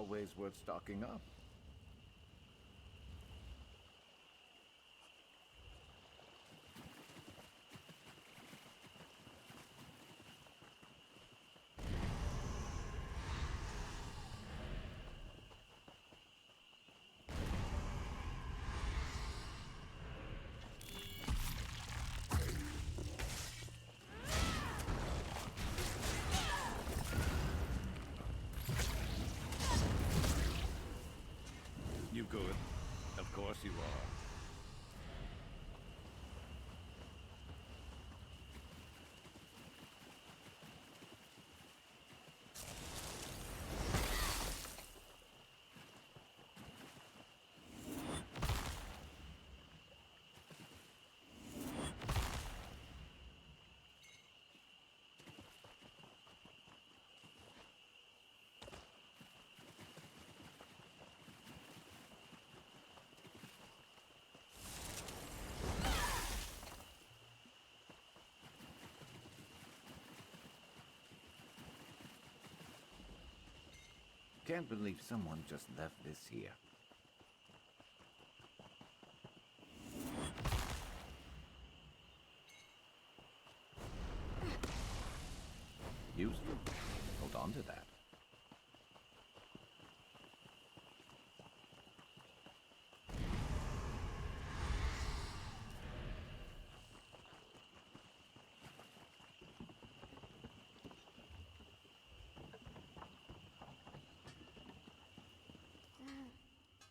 always worth stocking up. You good? Of course you are. Can't believe someone just left this here. Useful. Hold on to that.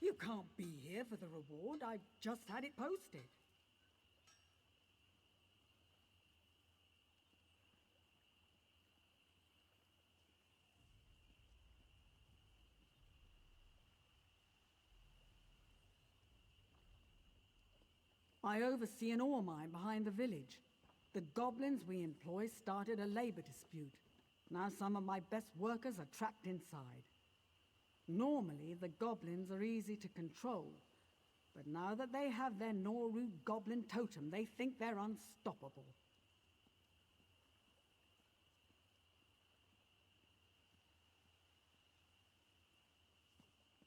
You can't be here for the reward. I just had it posted. I oversee an ore mine behind the village. The goblins we employ started a labor dispute. Now some of my best workers are trapped inside. Normally, the goblins are easy to control. But now that they have their Noru goblin totem, they think they're unstoppable.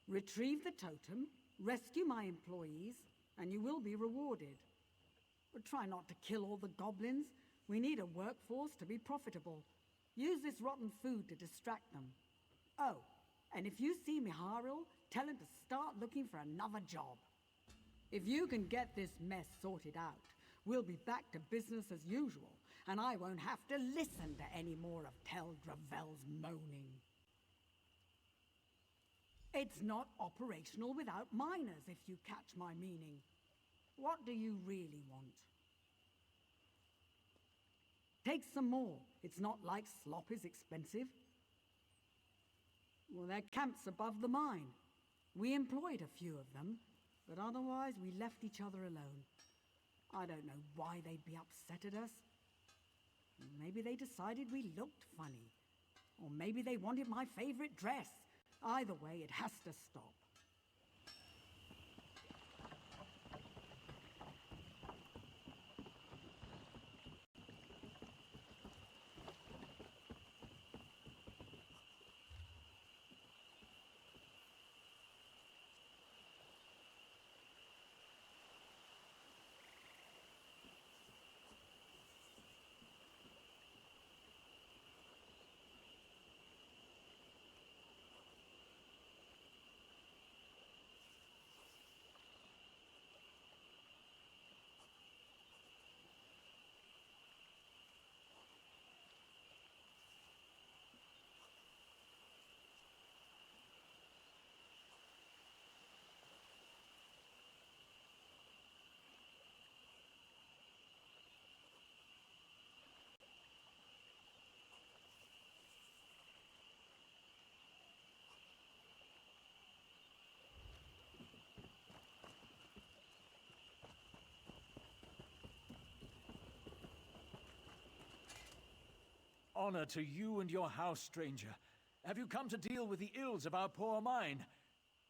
Retrieve the totem, rescue my employees, and you will be rewarded. But try not to kill all the goblins. We need a workforce to be profitable. Use this rotten food to distract them. Oh, and if you see Mihail, tell him to start looking for another job. If you can get this mess sorted out, we'll be back to business as usual, and I won't have to listen to any more of Tel Gravel's moaning. It's not operational without miners, if you catch my meaning. What do you really want? Take some more. It's not like slop is expensive. Well, their camp's above the mine. We employed a few of them, but otherwise we left each other alone. I don't know why they'd be upset at us. Maybe they decided we looked funny. Or maybe they wanted my favorite dress. Either way, it has to stop. Honor to you and your house, stranger. Have you come to deal with the ills of our poor mine?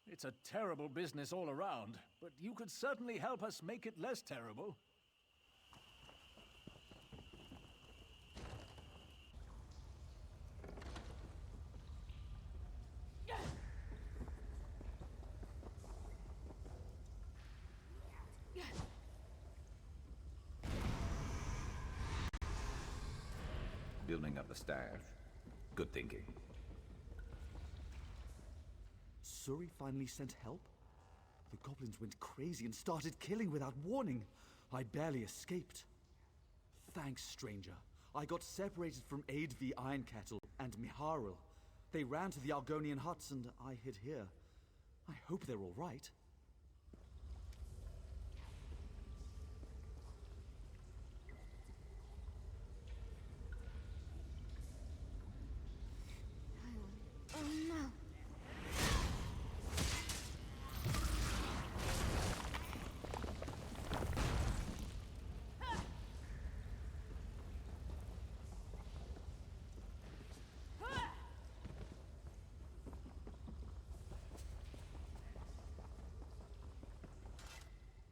It's a terrible business all around, but you could certainly help us make it less terrible. building up the stash. Good thinking. Suri finally sent help? The goblins went crazy and started killing without warning. I barely escaped. Thanks, stranger. I got separated from Aid the Iron Kettle and Miharil. They ran to the Argonian huts and I hid here. I hope they're all right. Oh no.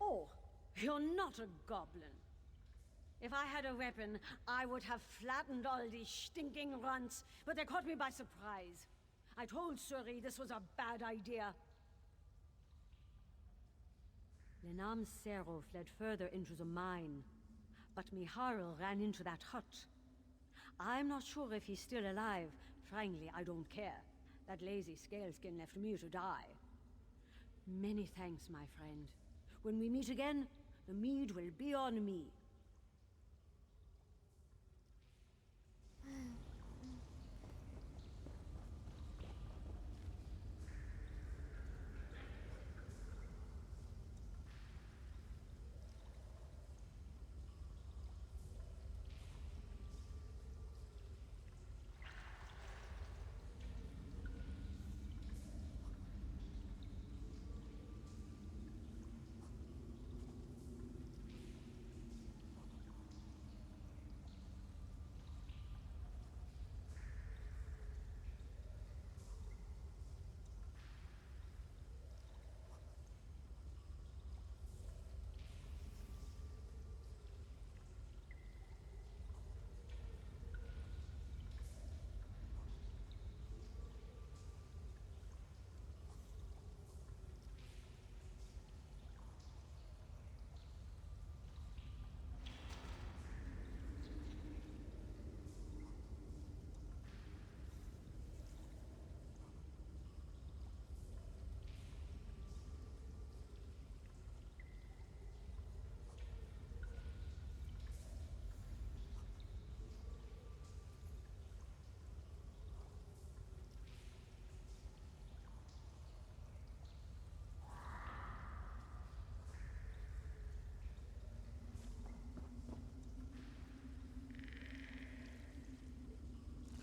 Oh, you're not a goblin. If I had a weapon, I would have flattened all these stinking runts, but they caught me by surprise. I told Suri this was a bad idea. Lenam Sero fled further into the mine, but Miharil ran into that hut. I'm not sure if he's still alive. Frankly, I don't care. That lazy scaleskin left me to die. Many thanks, my friend. When we meet again, the mead will be on me.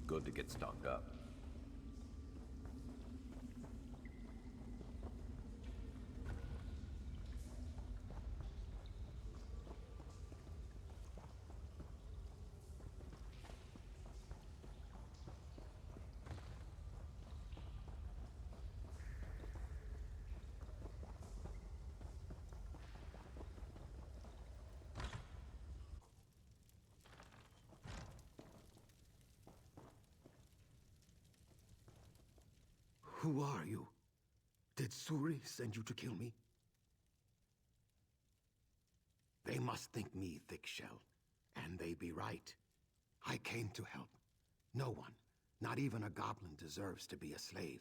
Good to get stocked up. Who are you? Did Suri send you to kill me? They must think me thick-shell, and they be right. I came to help. No one, not even a goblin, deserves to be a slave.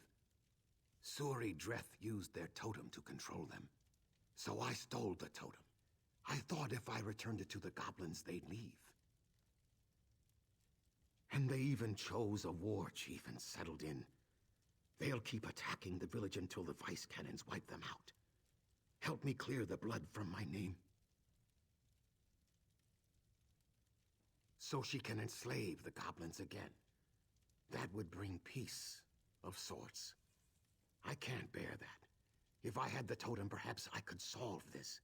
Suri Dreth used their totem to control them. So I stole the totem. I thought if I returned it to the goblins, they'd leave. And they even chose a war chief and settled in. They'll keep attacking the village until the vice cannons wipe them out. Help me clear the blood from my name. So she can enslave the goblins again. That would bring peace, of sorts. I can't bear that. If I had the totem, perhaps I could solve this.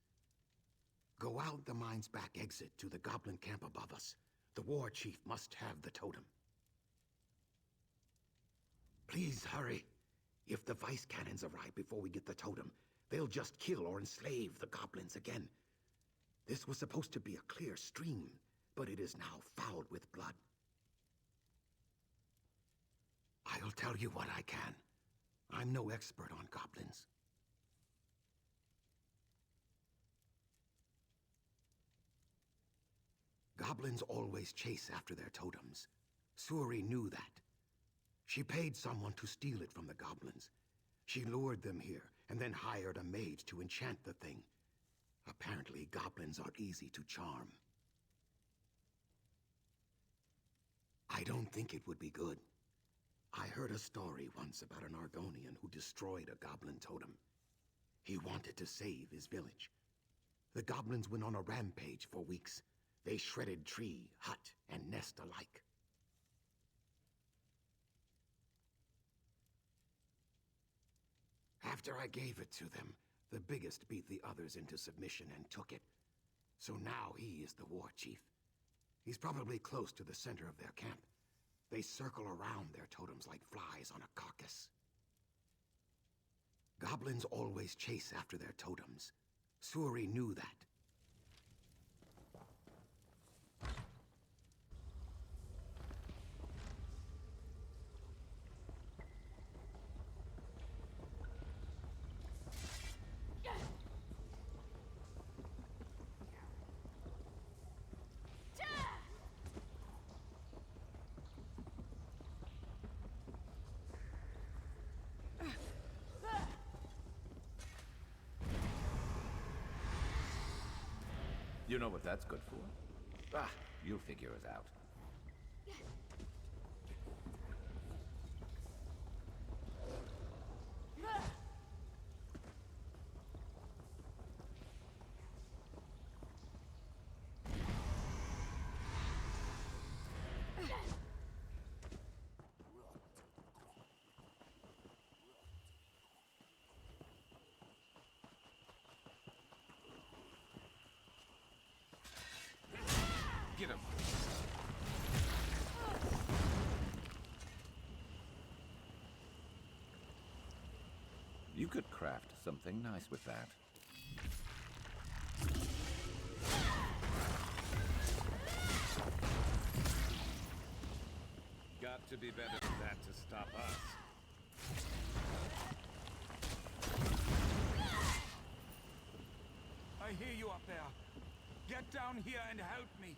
Go out the mine's back exit to the goblin camp above us. The war chief must have the totem. Please hurry. If the vice cannons arrive before we get the totem, they'll just kill or enslave the goblins again. This was supposed to be a clear stream, but it is now fouled with blood. I'll tell you what I can. I'm no expert on goblins. Goblins always chase after their totems. Suri knew that. She paid someone to steal it from the goblins. She lured them here, and then hired a maid to enchant the thing. Apparently, goblins are easy to charm. I don't think it would be good. I heard a story once about an Argonian who destroyed a goblin totem. He wanted to save his village. The goblins went on a rampage for weeks. They shredded tree, hut, and nest alike. After I gave it to them, the biggest beat the others into submission and took it. So now he is the war chief. He's probably close to the center of their camp. They circle around their totems like flies on a carcass. Goblins always chase after their totems. Suri knew that. You know what that's good for? Ah, you'll figure it out. Get him! You could craft something nice with that. Got to be better than that to stop us. I hear you up there. Get down here and help me.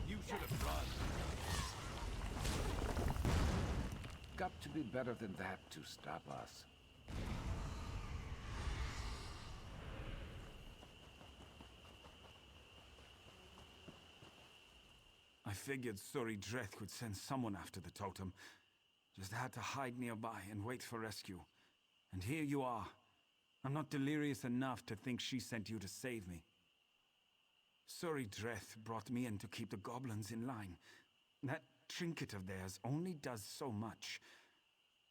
You should have run. Got to be better than that to stop us. I figured Suri Dreth would send someone after the totem. Just had to hide nearby and wait for rescue. And here you are. I'm not delirious enough to think she sent you to save me. Suri Dreth brought me in to keep the goblins in line. That trinket of theirs only does so much.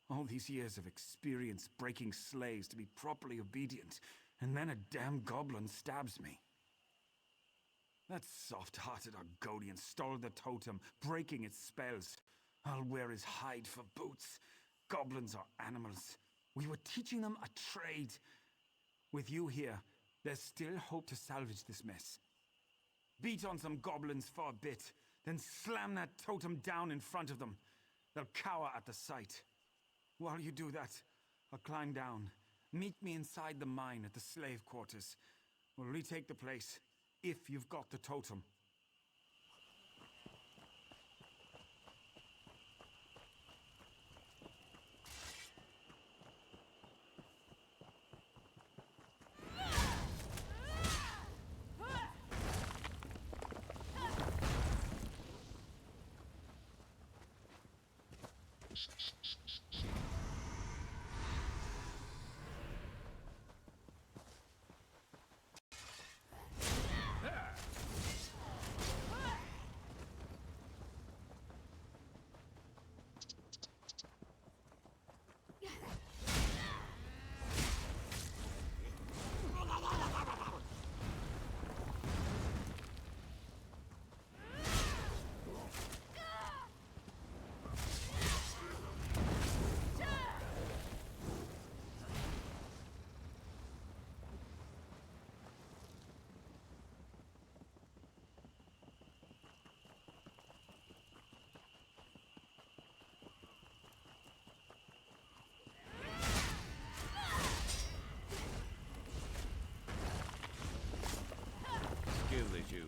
All these years of experience breaking slaves to be properly obedient, and then a damn goblin stabs me. That soft-hearted Argonian stole the totem, breaking its spells. I'll wear his hide for boots. Goblins are animals. We were teaching them a trade. With you here, there's still hope to salvage this mess. Beat on some goblins for a bit, then slam that totem down in front of them. They'll cower at the sight. While you do that, I'll climb down. Meet me inside the mine at the slave quarters. We'll retake the place, if you've got the totem. Skill issue.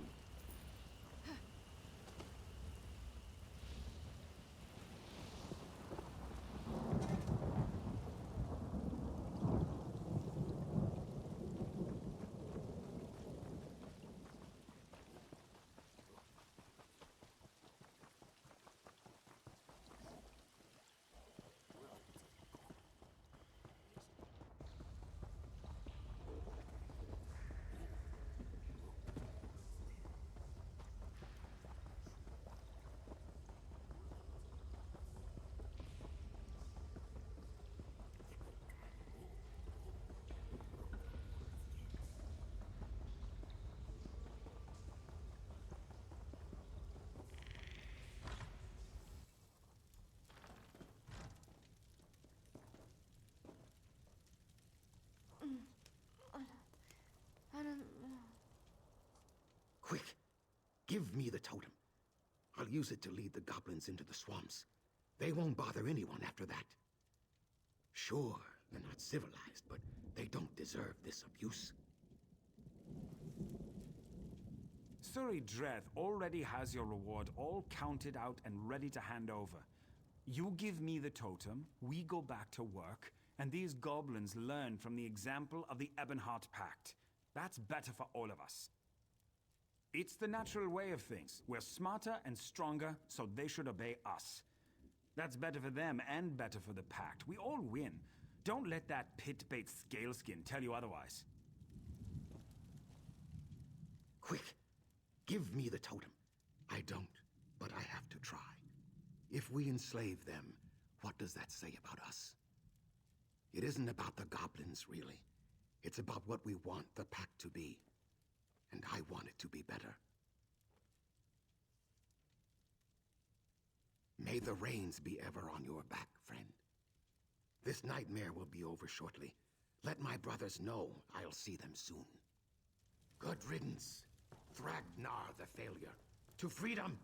I don't know. Quick! Give me the totem. I'll use it to lead the goblins into the swamps. They won't bother anyone after that. Sure, they're not civilized, but they don't deserve this abuse. Suri Dreth already has your reward all counted out and ready to hand over. You give me the totem, we go back to work, and these goblins learn from the example of the Ebonheart Pact. That's better for all of us. It's the natural way of things. We're smarter and stronger, so they should obey us. That's better for them and better for the Pact. We all win. Don't let that pit-bait scaleskin tell you otherwise. Quick! Give me the totem. I don't, but I have to try. If we enslave them, what does that say about us? It isn't about the goblins, really. It's about what we want the Pact to be. And I want it to be better. May the rains be ever on your back, friend. This nightmare will be over shortly. Let my brothers know I'll see them soon. Good riddance, Thragnar the Failure. To freedom!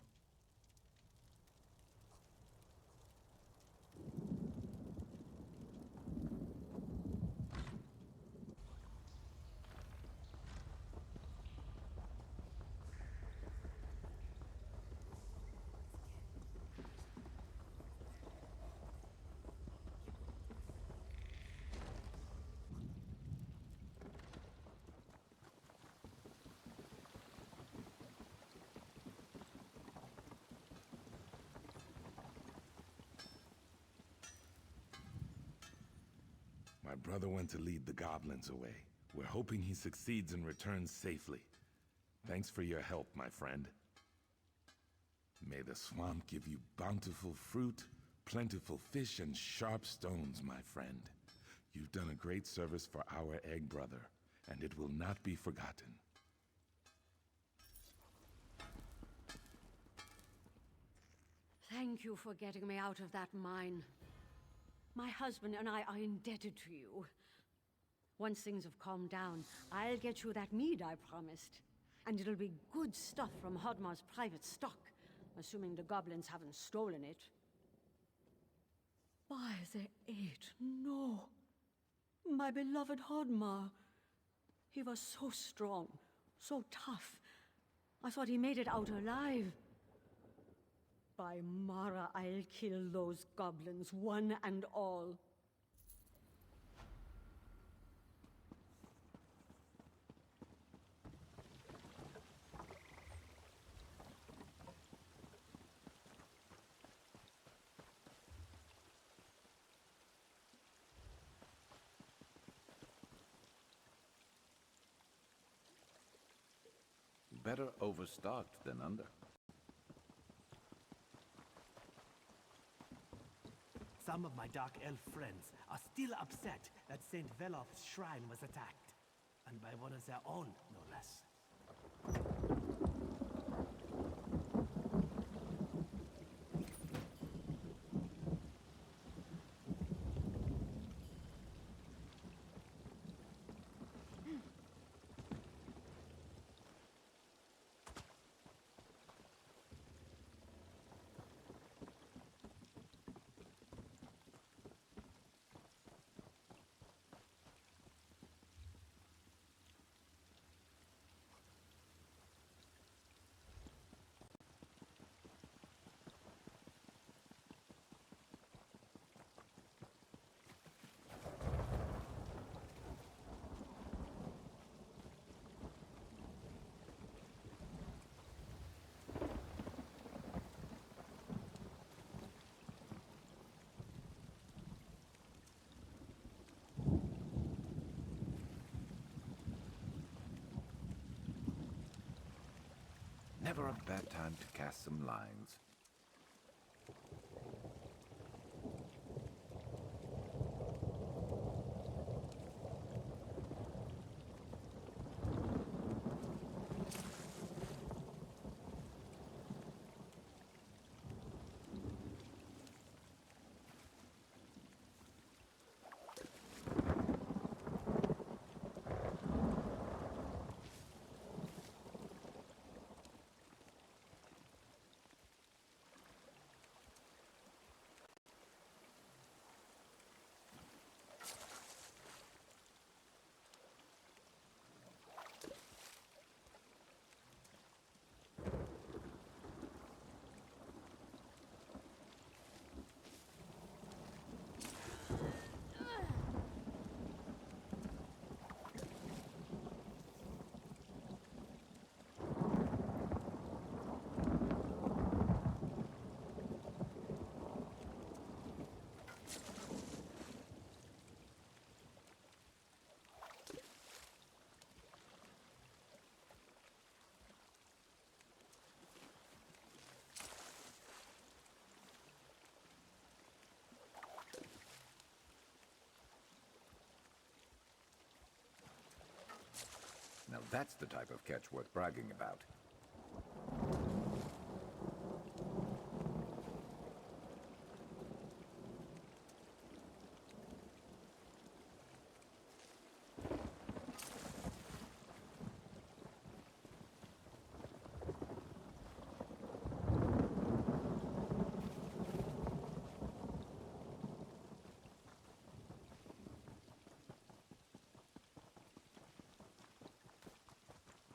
My brother went to lead the goblins away. We're hoping he succeeds and returns safely. Thanks for your help, my friend. May the swamp give you bountiful fruit, plentiful fish, and sharp stones, my friend. You've done a great service for our egg brother, and it will not be forgotten. Thank you for getting me out of that mine. My husband and I are indebted to you. Once things have calmed down, I'll get you that mead I promised. And it'll be good stuff from Hodmar's private stock. assuming the goblins haven't stolen it. By the eight, no. My beloved Hodmar. He was so strong, so tough. I thought he made it out alive. By Mara, I'll kill those goblins, one and all. Better overstocked than under. Some of my Dark Elf friends are still upset that St. Velof's shrine was attacked. And by one of their own, no less. Never a bad time to cast some lines. Now that's the type of catch worth bragging about.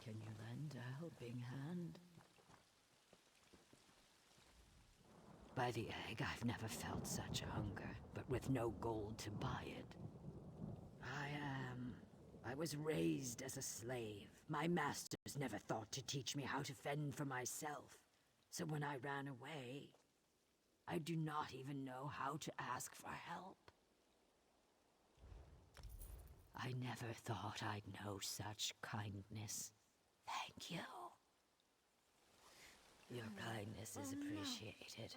Can you lend a helping hand? By the egg, I've never felt such hunger, but with no gold to buy it. I was raised as a slave. My masters never thought to teach me how to fend for myself. So when I ran away, I do not even know how to ask for help. I never thought I'd know such kindness. Thank you. Your kindness is appreciated.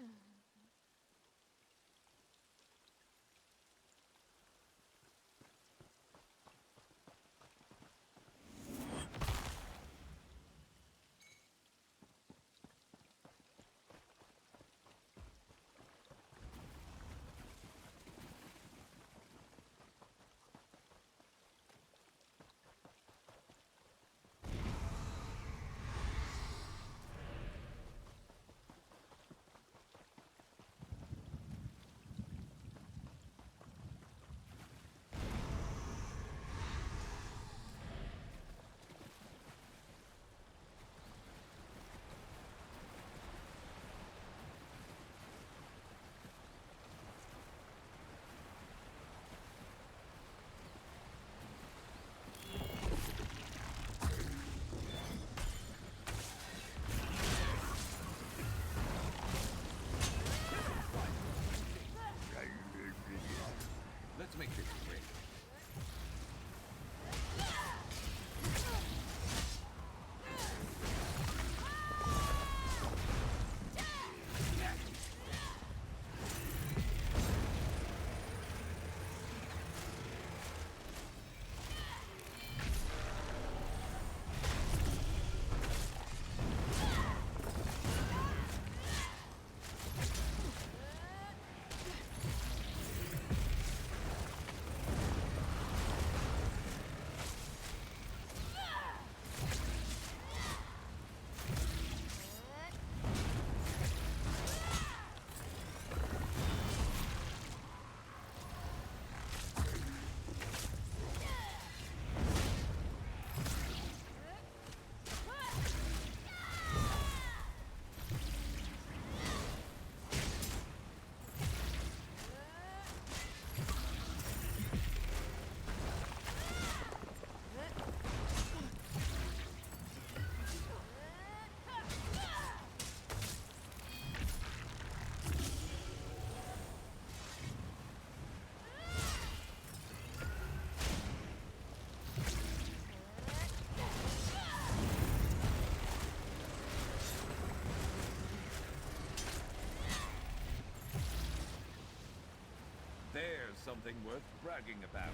something worth bragging about.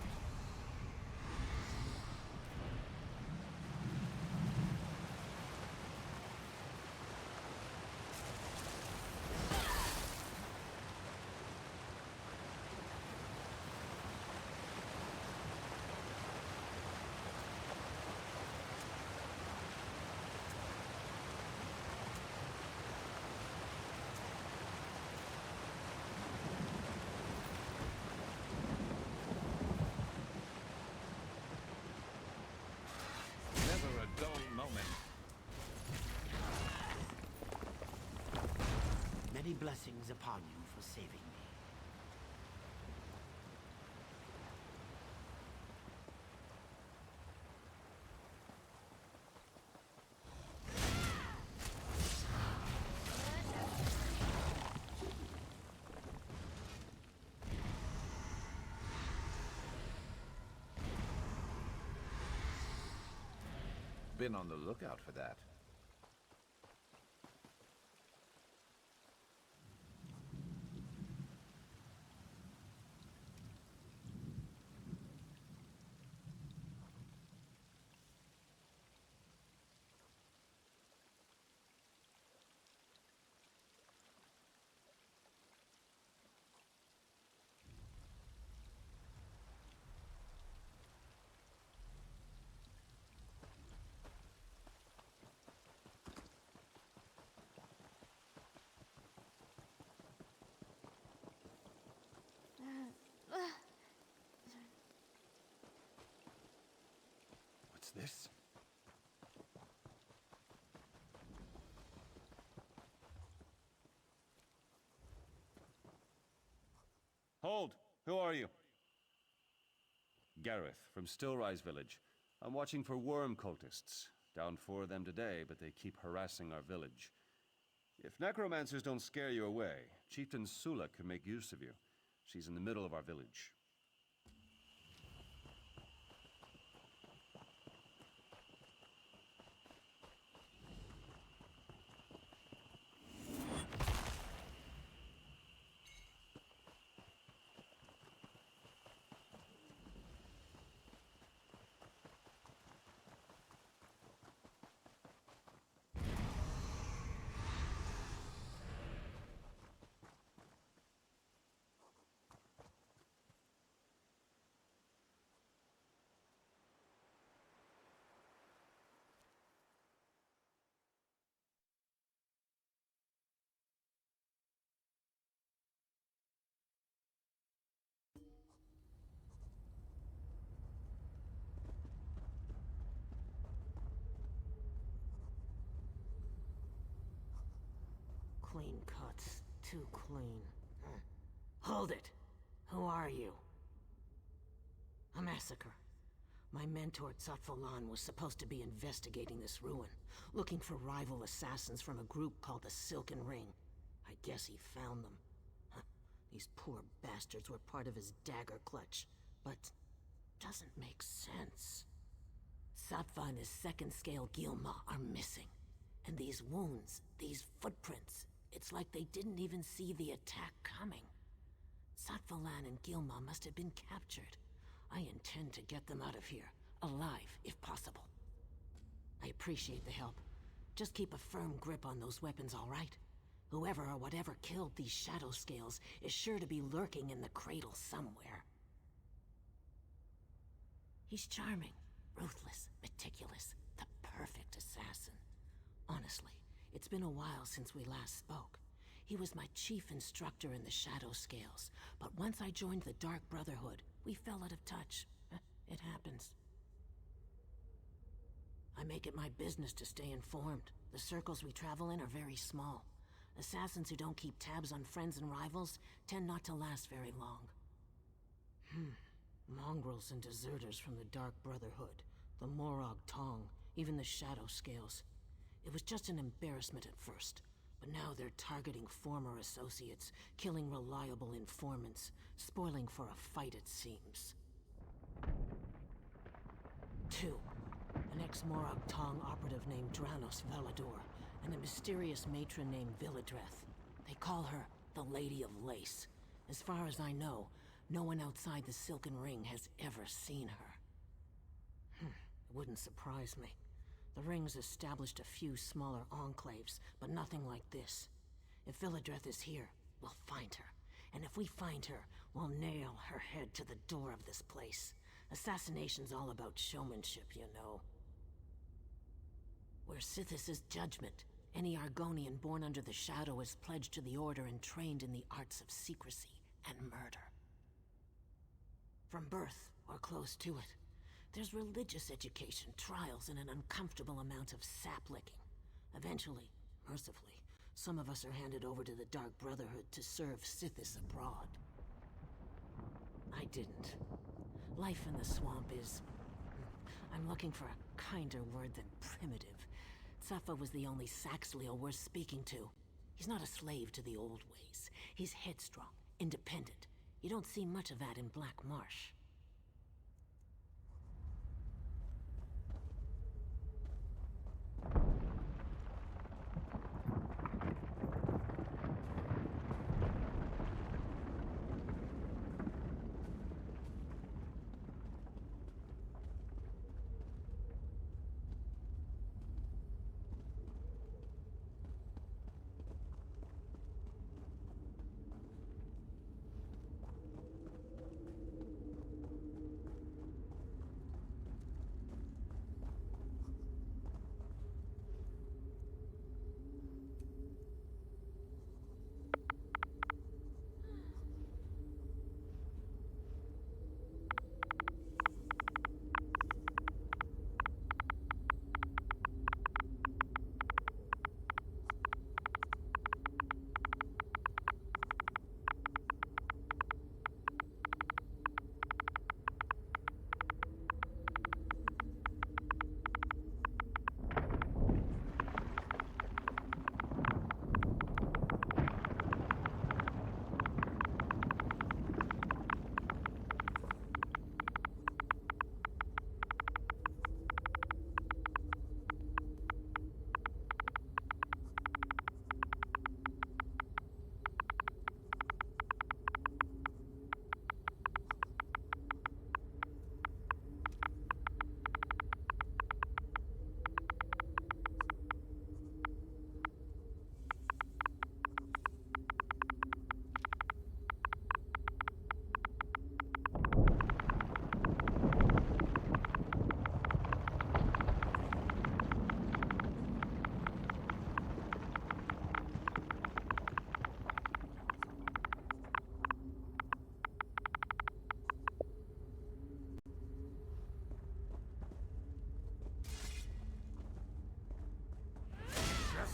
Never a dull moment. Many blessings upon you for saving me. Been on the lookout for that. What's this? Hold! Who are you? Gareth, from Stillrise Village. I'm watching for worm cultists. Down 4 of them today, but they keep harassing our village. If necromancers don't scare you away, Chieftain Sula could make use of you. She's in the middle of our village. Clean cuts. Too clean. Hold it! Who are you? A massacre. My mentor, Tsatfolan, was supposed to be investigating this ruin, looking for rival assassins from a group called the Silken Ring. I guess he found them. These poor bastards were part of his dagger clutch, but doesn't make sense. Satva and his second-scale Gilma are missing. And these wounds, these footprints, it's like they didn't even see the attack coming. Satvalan and Gilma must have been captured. I intend to get them out of here, alive, if possible. I appreciate the help. Just keep a firm grip on those weapons, all right? Whoever or whatever killed these shadow scales is sure to be lurking in the cradle somewhere. He's charming, ruthless, meticulous, the perfect assassin. Honestly, it's been a while since we last spoke. He was my chief instructor in the Shadow Scales, but once I joined the Dark Brotherhood, we fell out of touch. It happens. I make it my business to stay informed. The circles we travel in are very small. Assassins who don't keep tabs on friends and rivals tend not to last very long. Mongrels and deserters from the Dark Brotherhood, the Morag Tong, even the Shadow Scales. It was just an embarrassment at first, but now they're targeting former associates, killing reliable informants, spoiling for a fight it seems. 2. An ex-Morag Tong operative named Dranos Velador, and a mysterious matron named Villadreth. They call her the Lady of Lace. As far as I know, No one outside the Silken Ring has ever seen her. It wouldn't surprise me. The Ring's established a few smaller enclaves, but nothing like this. If Villadreth is here, we'll find her. And if we find her, we'll nail her head to the door of this place. Assassination's all about showmanship, you know. We're Sithis' judgment. Any Argonian born under the Shadow is pledged to the Order and trained in the arts of secrecy and murder. From birth, or close to it, there's religious education, trials, and an uncomfortable amount of sap-licking. Eventually, mercifully, some of us are handed over to the Dark Brotherhood to serve Sithis abroad. I didn't. Life in the swamp is... I'm looking for a kinder word than primitive. Safa was the only Saxhleel worth speaking to. He's not a slave to the old ways. He's headstrong, independent. You don't see much of that in Black Marsh.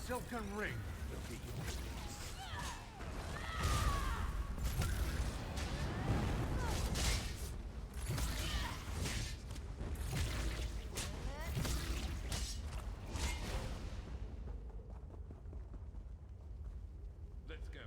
Silken Ring will be yours. Let's go.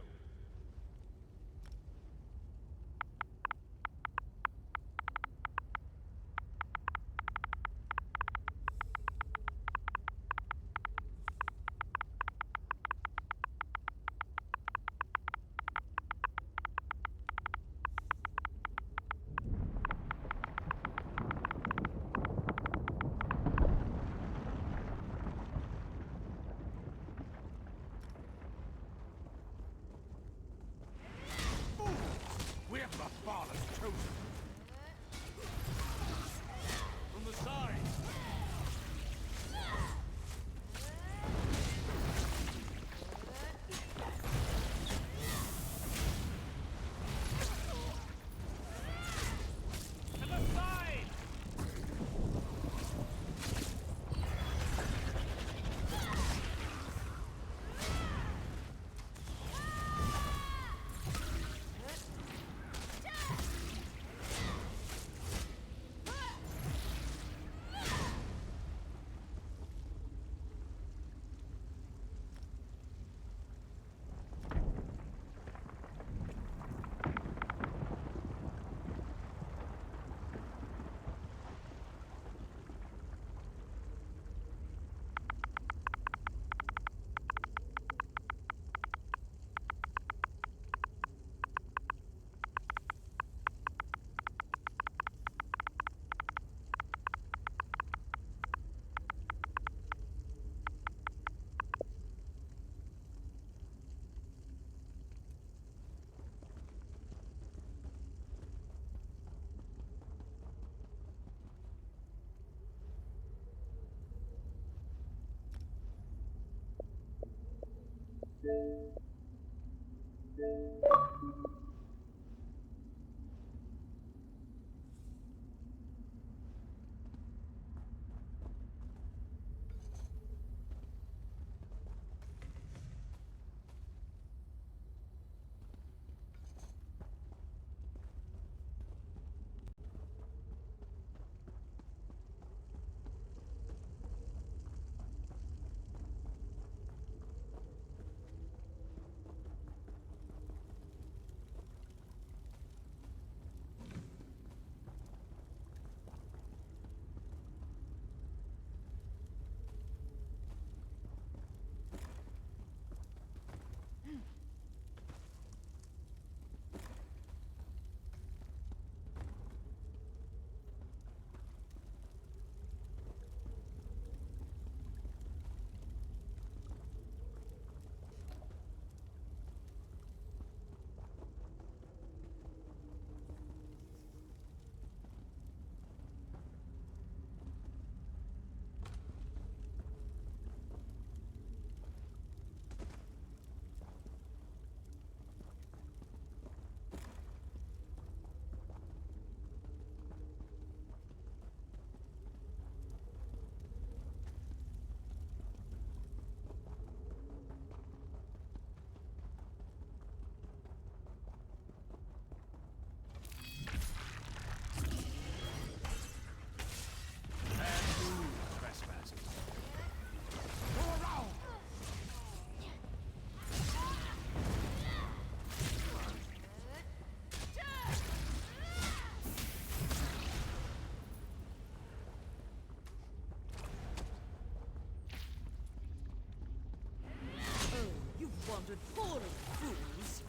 wandered poorly, fools.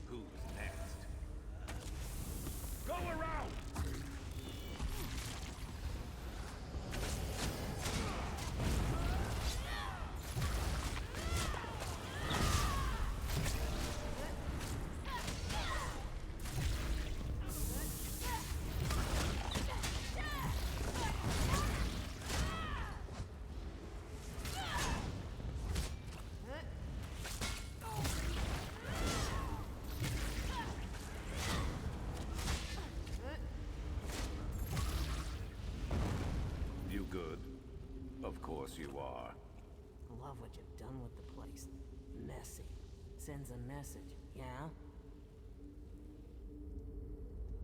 Who's next? Go around! You good? Of course you are. Love what you've done with the place. Messy. Sends a message, yeah?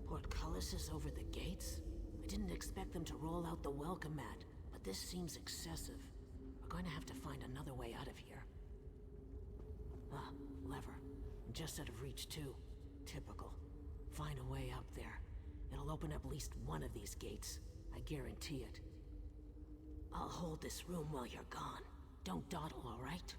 Portcullis is over the gates? I didn't expect them to roll out the welcome mat, but this seems excessive. We're going to have to find another way out of here. Ah, lever. Just out of reach, too. Typical. Find a way up there. It'll open up at least one of these gates. I guarantee it. I'll hold this room while you're gone. Don't dawdle, all right?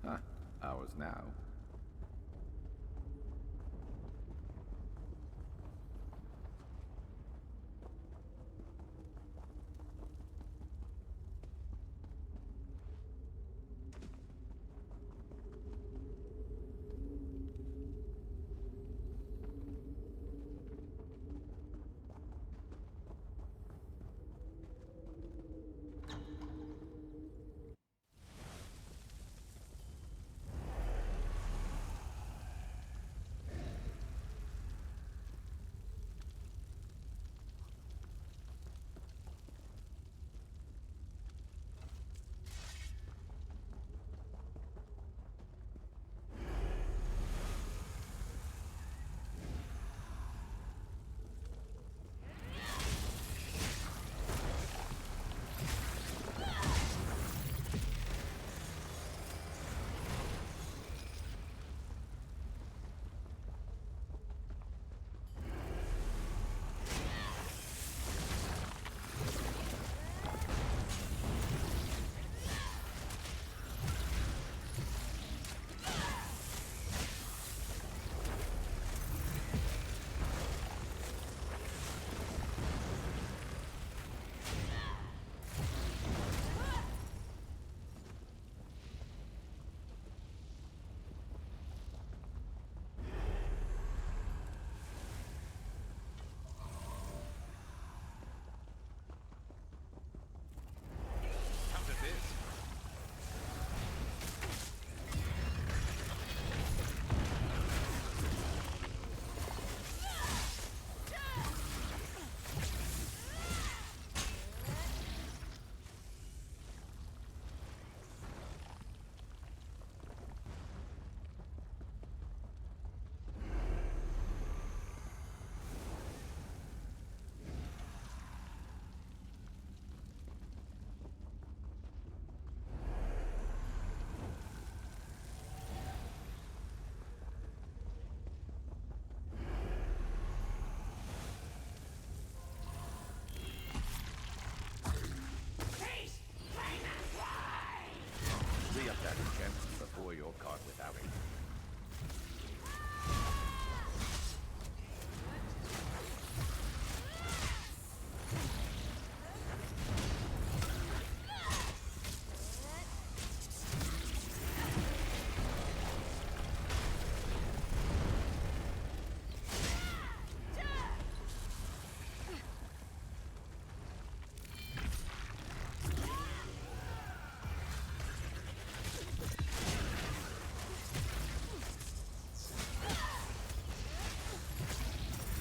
Huh. Ours now.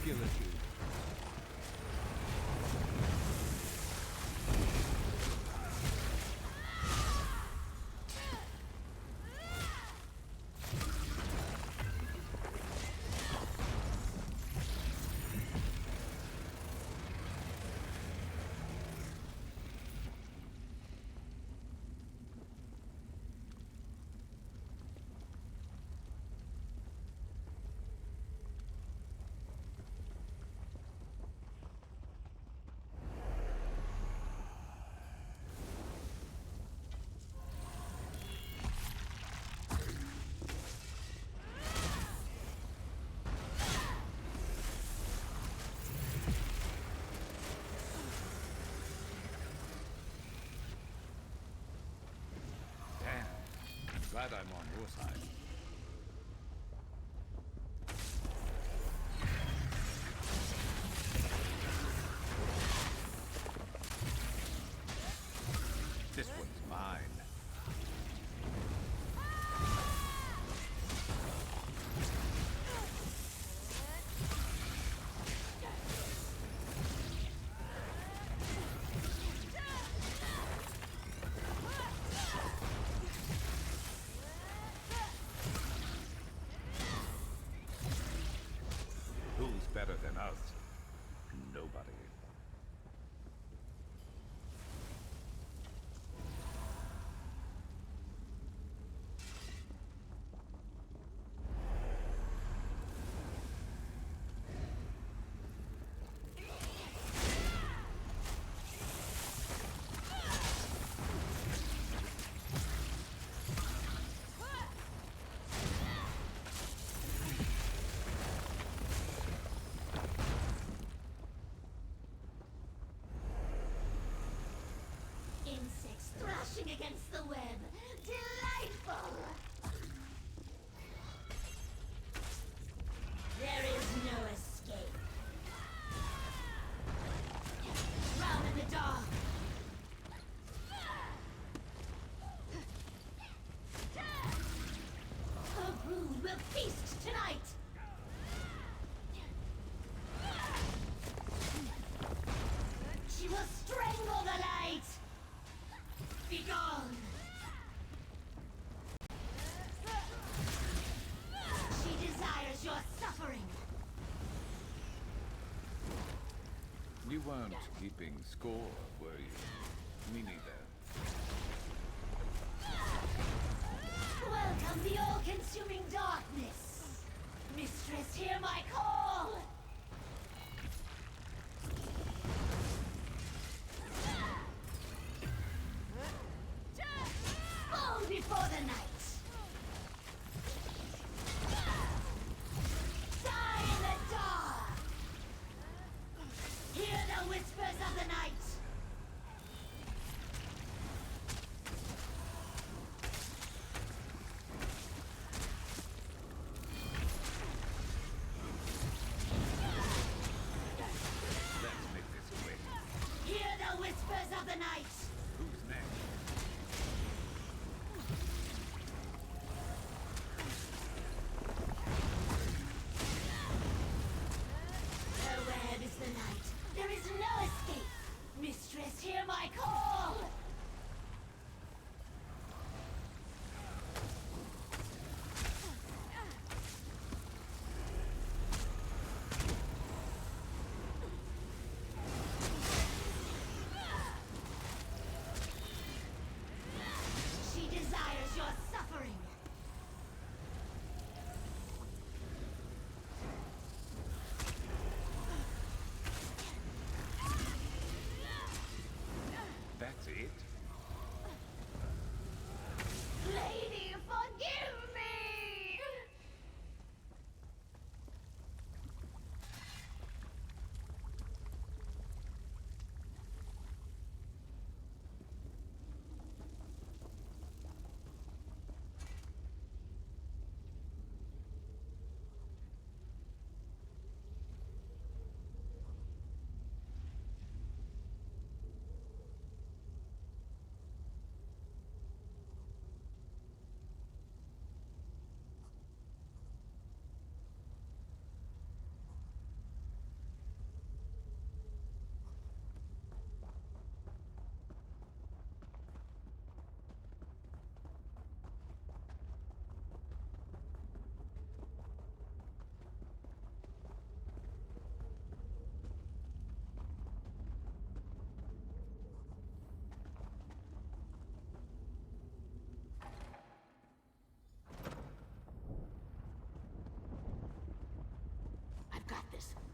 skeleton. Glad I'm on your side. This one's mine. Who's better than us? Nobody. Insects thrashing against the web. Delightful! There is no escape. Drown in the dark. Her brood will feast tonight. She will strangle the light. Be gone! She desires your suffering! You weren't keeping score, were you? Me neither. Welcome the all-consuming darkness! Mistress, hear my call! Fall before the night! Die in the dark! Hear the whispers of the night! Let's make this quick. Hear the whispers of the night! Who's next? The web is the night. There is no escape. Mistress, hear my call!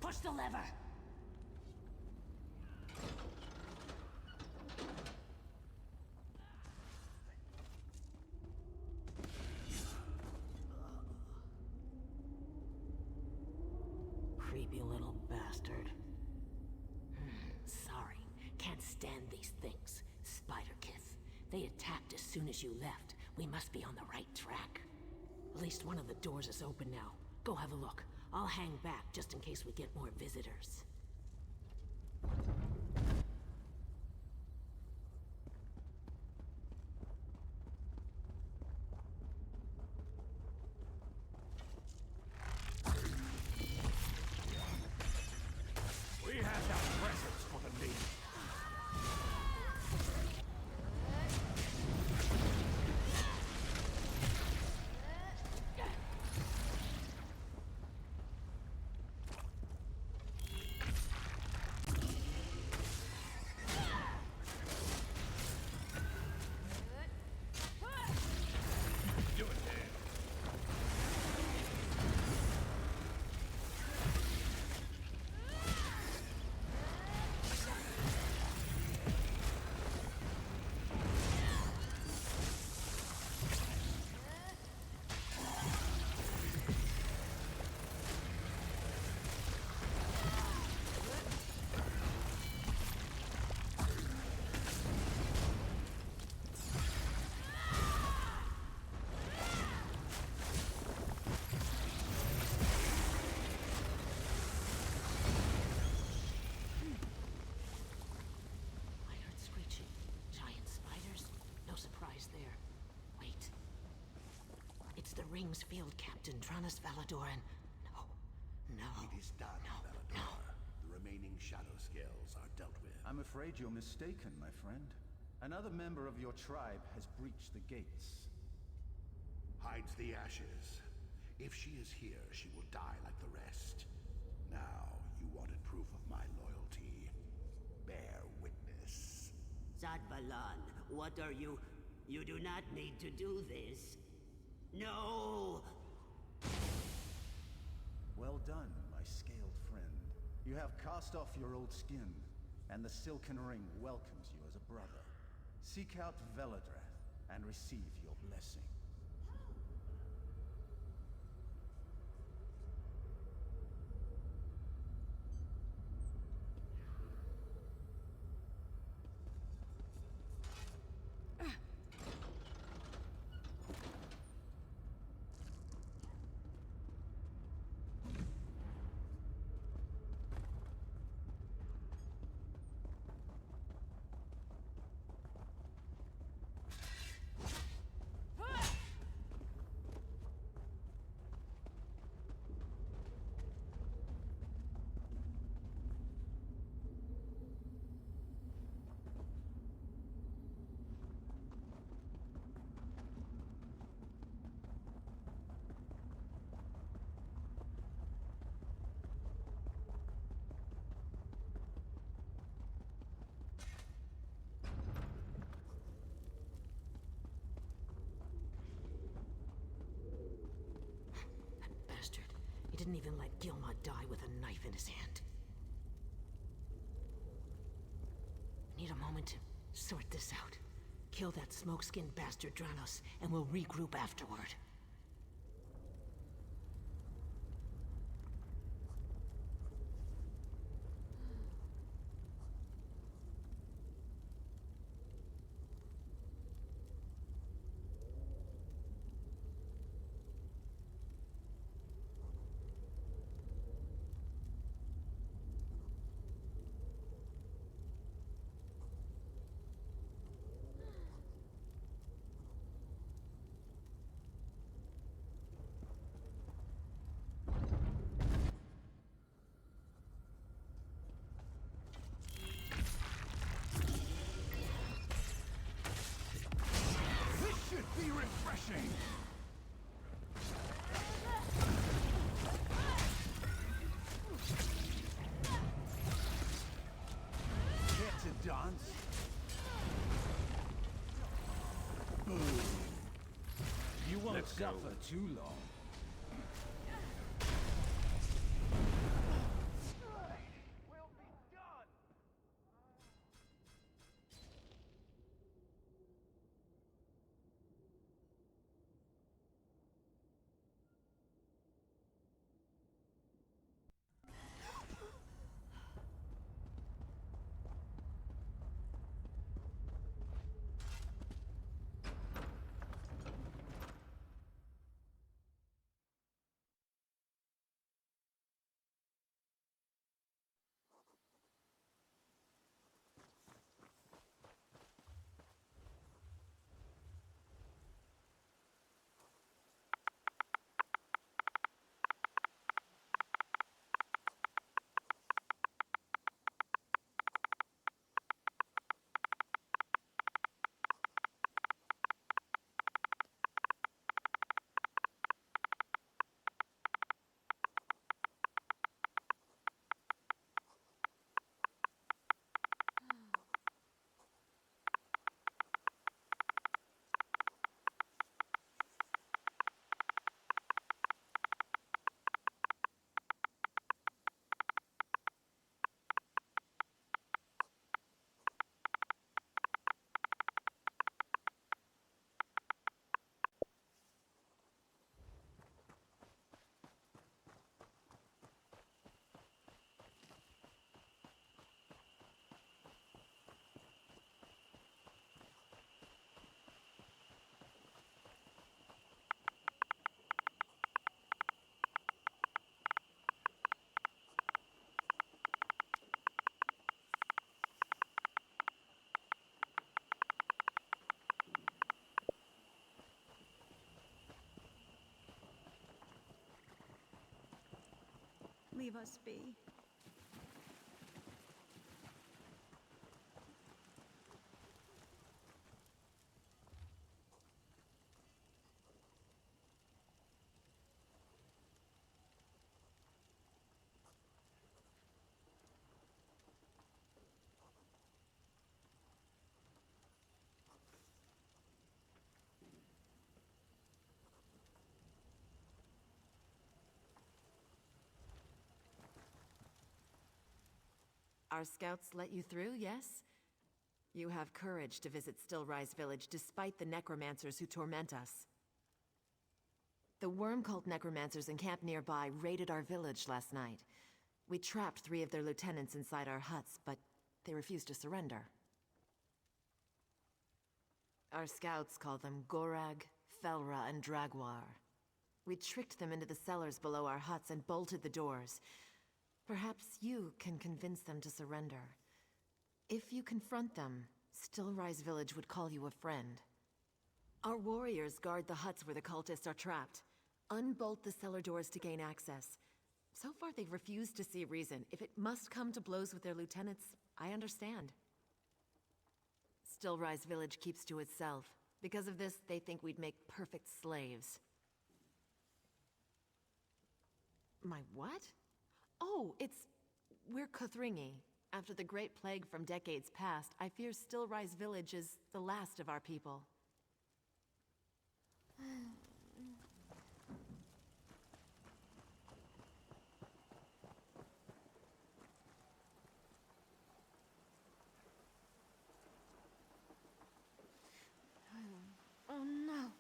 Push the lever! Creepy little bastard. Sorry, can't stand these things. Spider-Kith. They attacked as soon as you left. We must be on the right track. At least one of the doors is open now. Go have a look. I'll hang back just in case we get more visitors. We have got presents for the lady. The Rings Field Captain Tranus Valadoran. No. It is done, Valador. The remaining shadow scales are dealt with. I'm afraid you're mistaken, my friend. Another member of your tribe has breached the gates. Hides the ashes. If she is here, she will die like the rest. Now, you wanted proof of my loyalty. Bear witness. Zadvalan, what are you... You do not need to do this. No! Well done, my scaled friend. You have cast off your old skin, and the Silken Ring welcomes you as a brother. Seek out Veladrath and receive your blessing. He didn't even let Gilma die with a knife in his hand. I need a moment to sort this out. Kill that smoke-skinned bastard Dranos, and we'll regroup afterward. Be refreshing! Care to dance? Boom. You won't Let's go. suffer too long. leave us be. Our scouts let you through, yes? You have courage to visit Stillrise Village despite the necromancers who torment us. The Worm Cult necromancers encamped nearby raided our village last night. We trapped 3 of their lieutenants inside our huts, but they refused to surrender. Our scouts call them Gorag, Felra, and Draguar. We tricked them into the cellars below our huts and bolted the doors. Perhaps you can convince them to surrender. If you confront them, Stillrise Village would call you a friend. Our warriors guard the huts where the cultists are trapped. Unbolt the cellar doors to gain access. So far they've refused to see reason. If it must come to blows with their lieutenants, I understand. Stillrise Village keeps to itself. Because of this, they think we'd make perfect slaves. My what? Oh, we're Kothringi. After the Great Plague from decades past, I fear Stillrise Village is the last of our people. Oh no.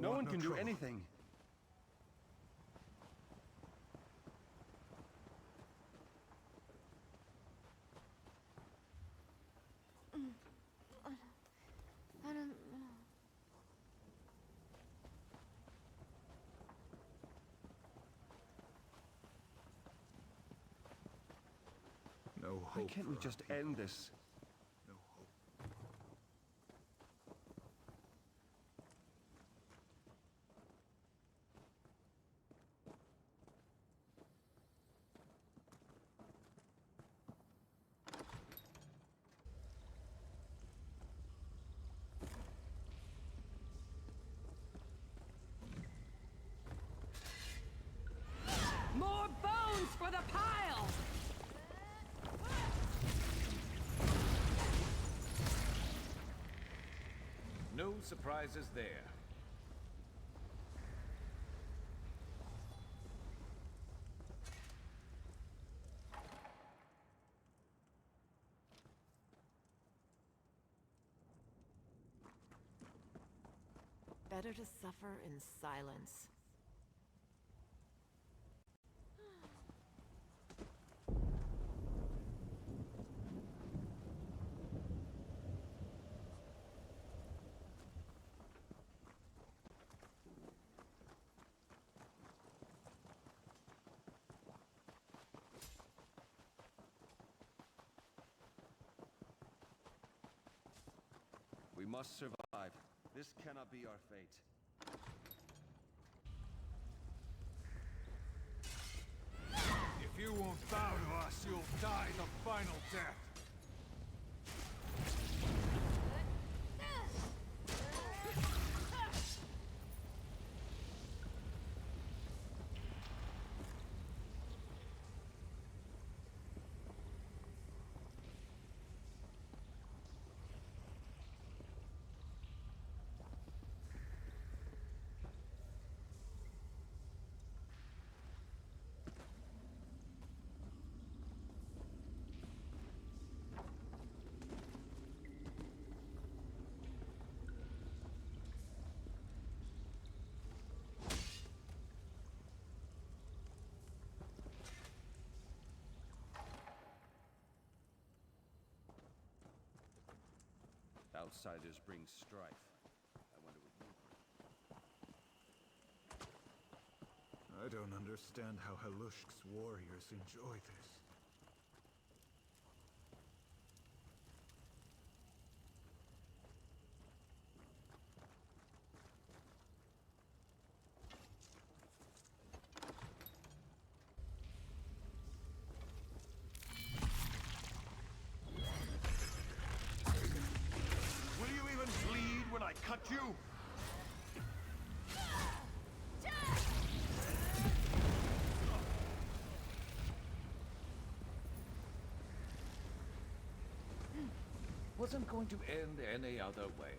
No one can do anything. I don't... No hope. Why can't we just end this? No hope. More bones for the pile! No surprises there. Better to suffer in silence. must survive. This cannot be our fate. If you won't bow to us, you'll die the final death. Outsiders bring strife. I wonder what you bring. I don't understand how Halushk's warriors enjoy this. Cut you! Wasn't going to end any other way.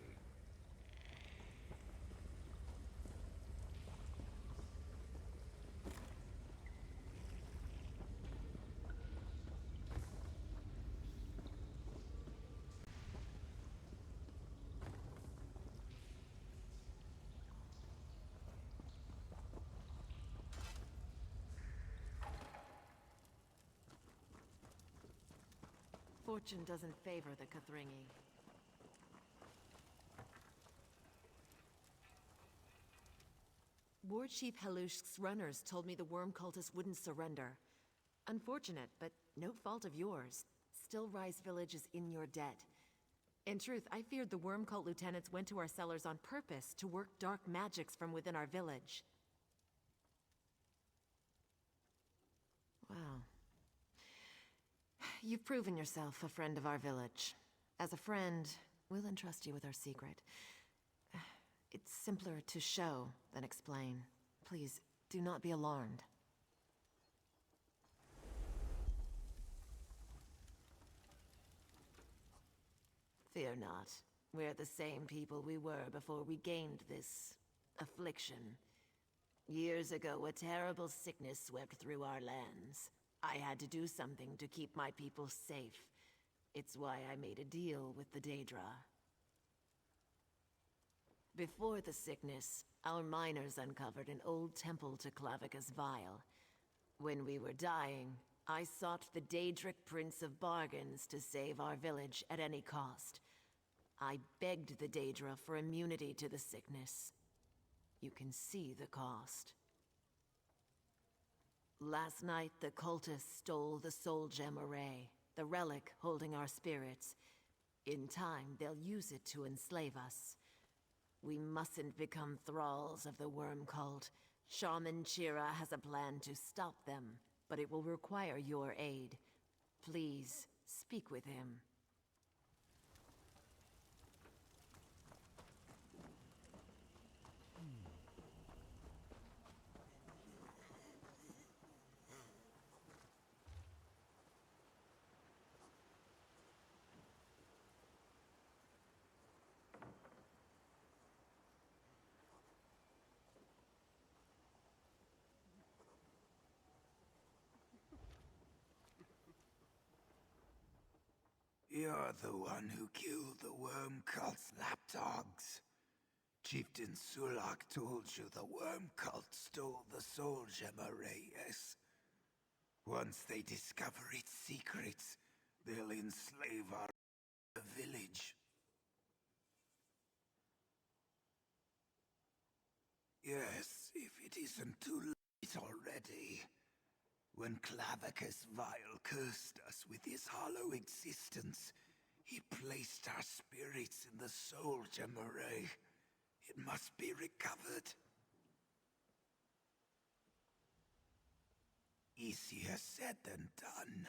Fortune doesn't favor the Kathringi. War Chief Halushk's runners told me the worm cultists wouldn't surrender. Unfortunate, but no fault of yours. Still Rise Village is in your debt. In truth, I feared the worm cult lieutenants went to our cellars on purpose to work dark magics from within our village. Wow. You've proven yourself a friend of our village. As a friend, we'll entrust you with our secret. It's simpler to show than explain. Please, do not be alarmed. Fear not. We're the same people we were before we gained this affliction. Years ago, a terrible sickness swept through our lands. I had to do something to keep my people safe. It's why I made a deal with the Daedra. Before the sickness, our miners uncovered an old temple to Clavicus Vile. When we were dying, I sought the Daedric Prince of Bargains to save our village at any cost. I begged the Daedra for immunity to the sickness. You can see the cost. Last night, the cultists stole the Soul Gem Array, the relic holding our spirits. In time, they'll use it to enslave us. We mustn't become thralls of the worm cult. Shaman Chira has a plan to stop them, but it will require your aid. Please, speak with him. You're the one who killed the worm cult's lapdogs. Chieftain Sulak told you the worm cult stole the Soul Gem Array, yes? Once they discover its secrets, they'll enslave our village. Yes, if it isn't too late already. When Clavicus Vile cursed us with his hollow existence, He placed our spirits in the soul gem array. It must be recovered. Easier said than done.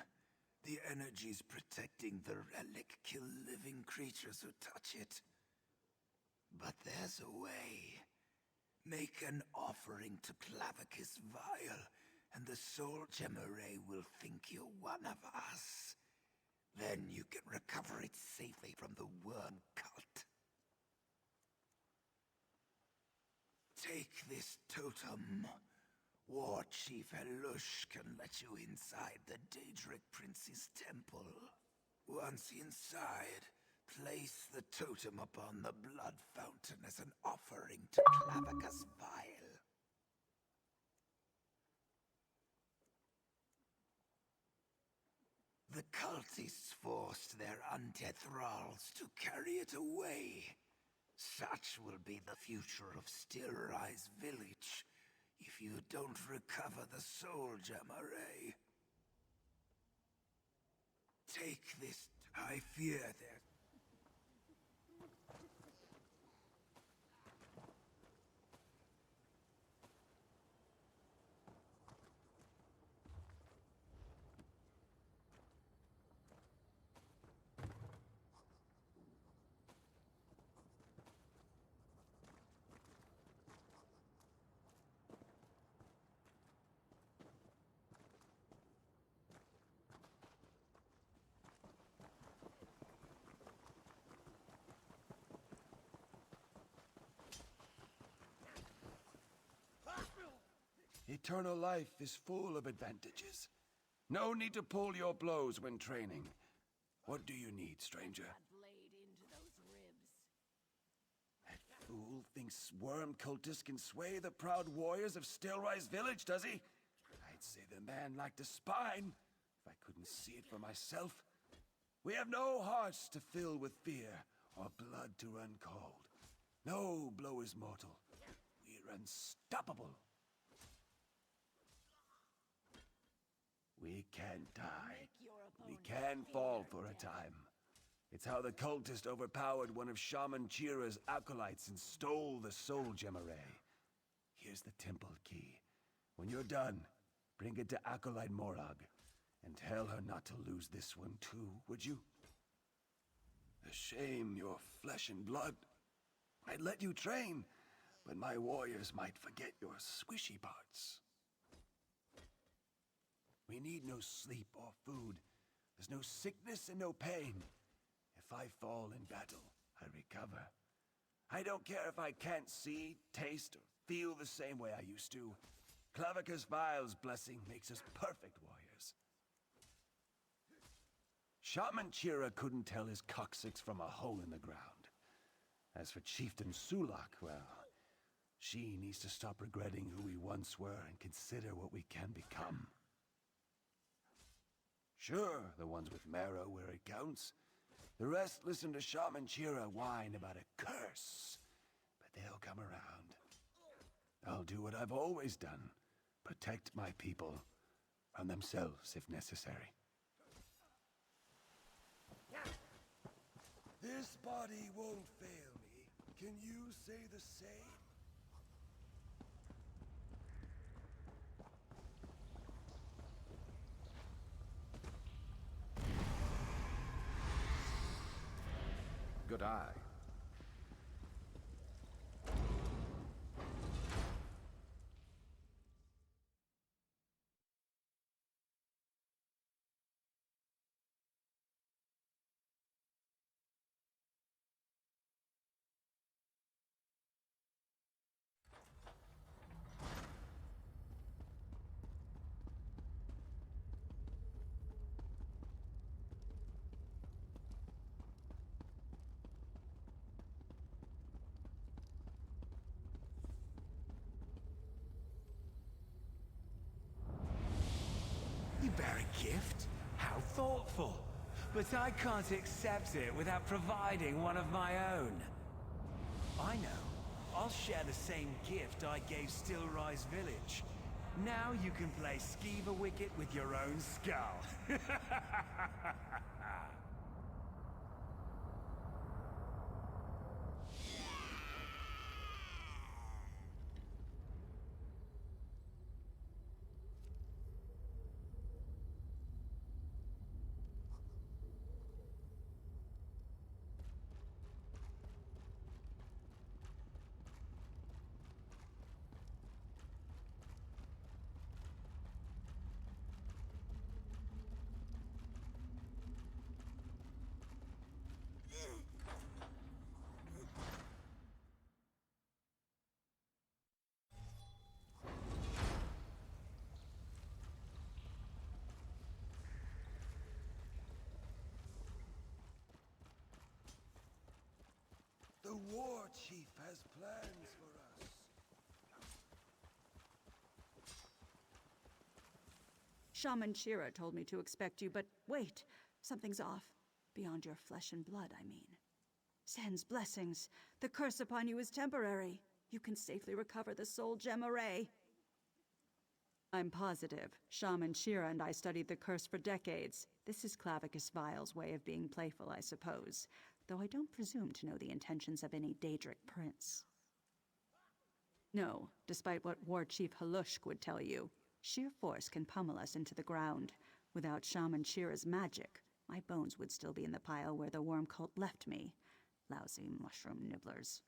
The energies protecting the relic kill living creatures who touch it. But there's a way. Make an offering to Clavicus Vial, and the soul gem array will think you're one of us. Then you can recover it safely from the worm cult. Take this totem. War Chief Elush can let you inside the Daedric Prince's temple. Once inside, place the totem upon the blood fountain as an offering to Clavicus Vial. The cultists forced their undead thralls to carry it away. Such will be the future of Still Rise Village if you don't recover the soul gem array. Take this. I fear there. Eternal life is full of advantages. No need to pull your blows when training. What do you need, stranger? That fool thinks worm cultists can sway the proud warriors of Stillrise Village, does he? I'd say the man lacked a spine, if I couldn't see it for myself. We have no hearts to fill with fear, or blood to run cold. No blow is mortal. We're unstoppable. We can't die. We can fall for a time. It's how the cultist overpowered one of Shaman Chira's acolytes and stole the soul gem array. Here's the temple key. When you're done, bring it to Acolyte Morag, and tell her not to lose this one too, would you? A shame you're flesh and blood. I'd let you train, but my warriors might forget your squishy parts. We need no sleep or food. There's no sickness and no pain. If I fall in battle, I recover. I don't care if I can't see, taste, or feel the same way I used to. Clavicus Vial's blessing makes us perfect warriors. Shaman Chira couldn't tell his coccyx from a hole in the ground. As for Chieftain Sulak, well, she needs to stop regretting who we once were and consider what we can become. Sure, the ones with marrow where it counts. The rest listen to Shaman Chira whine about a curse. But they'll come around. I'll do what I've always done. Protect my people. And themselves, if necessary. This body won't fail me. Can you say the same? Good eye. You bear a gift? How thoughtful. But I can't accept it without providing one of my own. I know. I'll share the same gift I gave Stillrise Village. Now you can play Skeever Wicket with your own skull. The war chief has plans for us. Shaman Shira told me to expect you, but wait, something's off. Beyond your flesh and blood, I mean. Sen's blessings. The curse upon you is temporary. You can safely recover the soul gem array. I'm positive. Shaman Shira and I studied the curse for decades. This is Clavicus Vile's way of being playful, I suppose. Though I don't presume to know the intentions of any Daedric prince. No, despite what War Chief Halushk would tell you. Sheer force can pummel us into the ground. Without Shaman Shira's magic, my bones would still be in the pile where the worm cult left me. Lousy mushroom nibblers.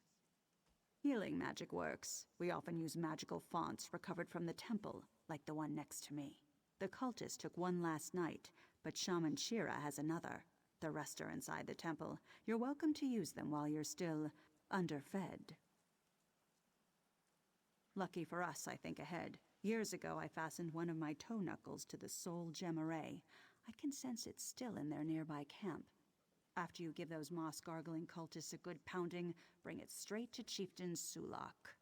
Healing magic works. We often use magical fonts recovered from the temple, like the one next to me. The cultists took one last night, but Shaman Shira has another. The rest are inside the temple. You're welcome to use them while you're still underfed. Lucky for us, I think ahead. Years ago, I fastened one of my toe knuckles to the soul gem array. I can sense it's still in their nearby camp. After you give those moss-gargling cultists a good pounding, bring it straight to Chieftain Sulak.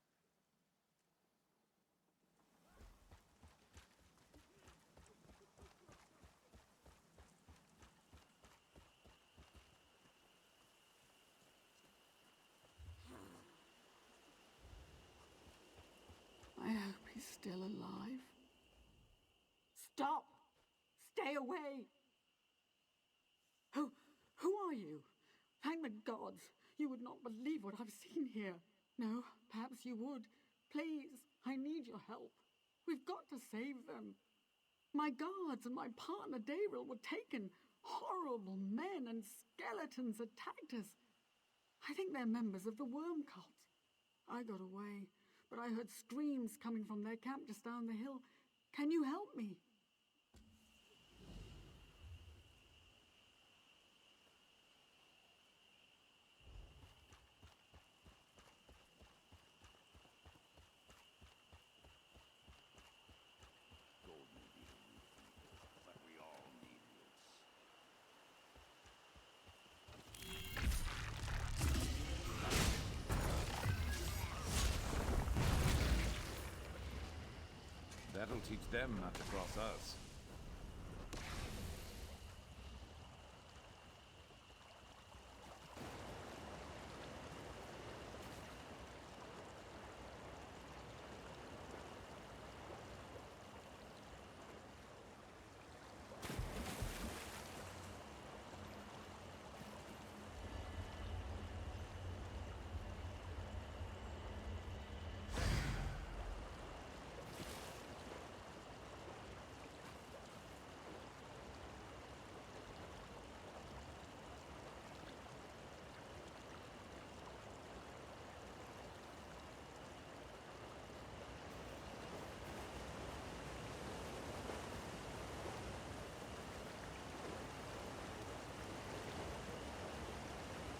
I hope he's still alive. Stop! Stay away! Who are you? Thank the gods. You would not believe what I've seen here. No, perhaps you would. Please, I need your help. We've got to save them. My guards and my partner Daryl were taken. Horrible men and skeletons attacked us. I think they're members of the worm cult. I got away, but I heard screams coming from their camp just down the hill. Can you help me? That'll teach them not to cross us.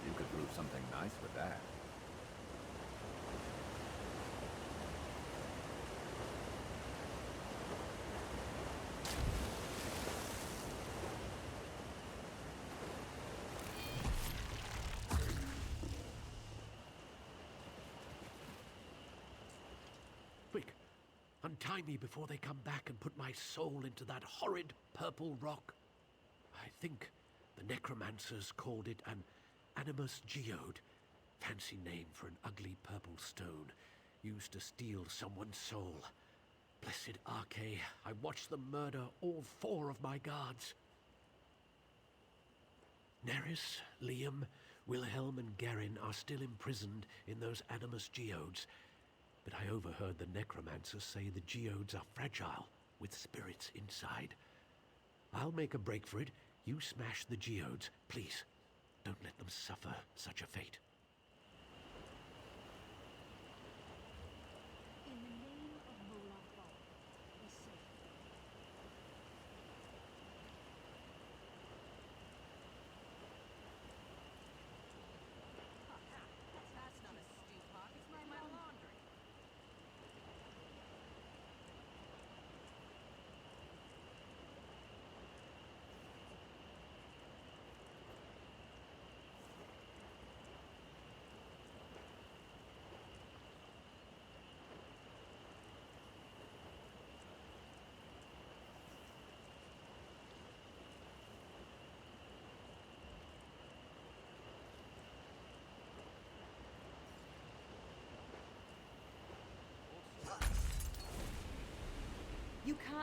You could prove something nice with that. Quick! Untie me before they come back and put my soul into that horrid purple rock. I think the necromancers called it an Animus Geode. Fancy name for an ugly purple stone used to steal someone's soul. Blessed Arche, I watched them murder all 4 of my guards. Neris, Liam, Wilhelm and Garin are still imprisoned in those Animus Geodes, but I overheard the necromancers say the geodes are fragile, with spirits inside. I'll make a break for it. You smash the geodes, please. Don't let them suffer such a fate. In the name of Molotov, be safe. That's not a stew pot. It's my laundry.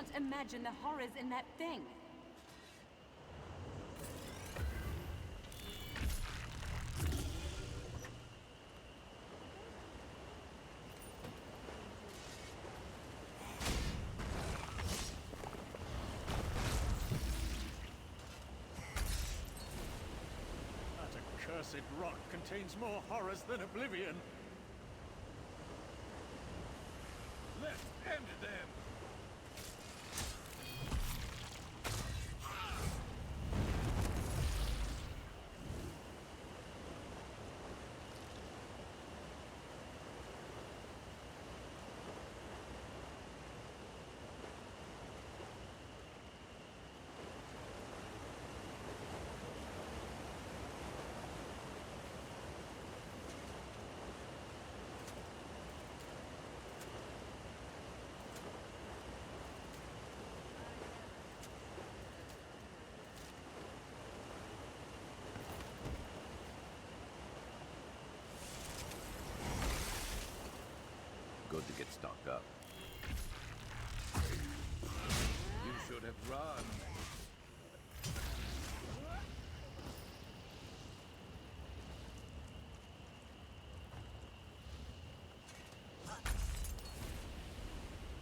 can't imagine the horrors in that thing. That accursed rock contains more horrors than oblivion. Let's end them! Good to get stocked up. You should have run.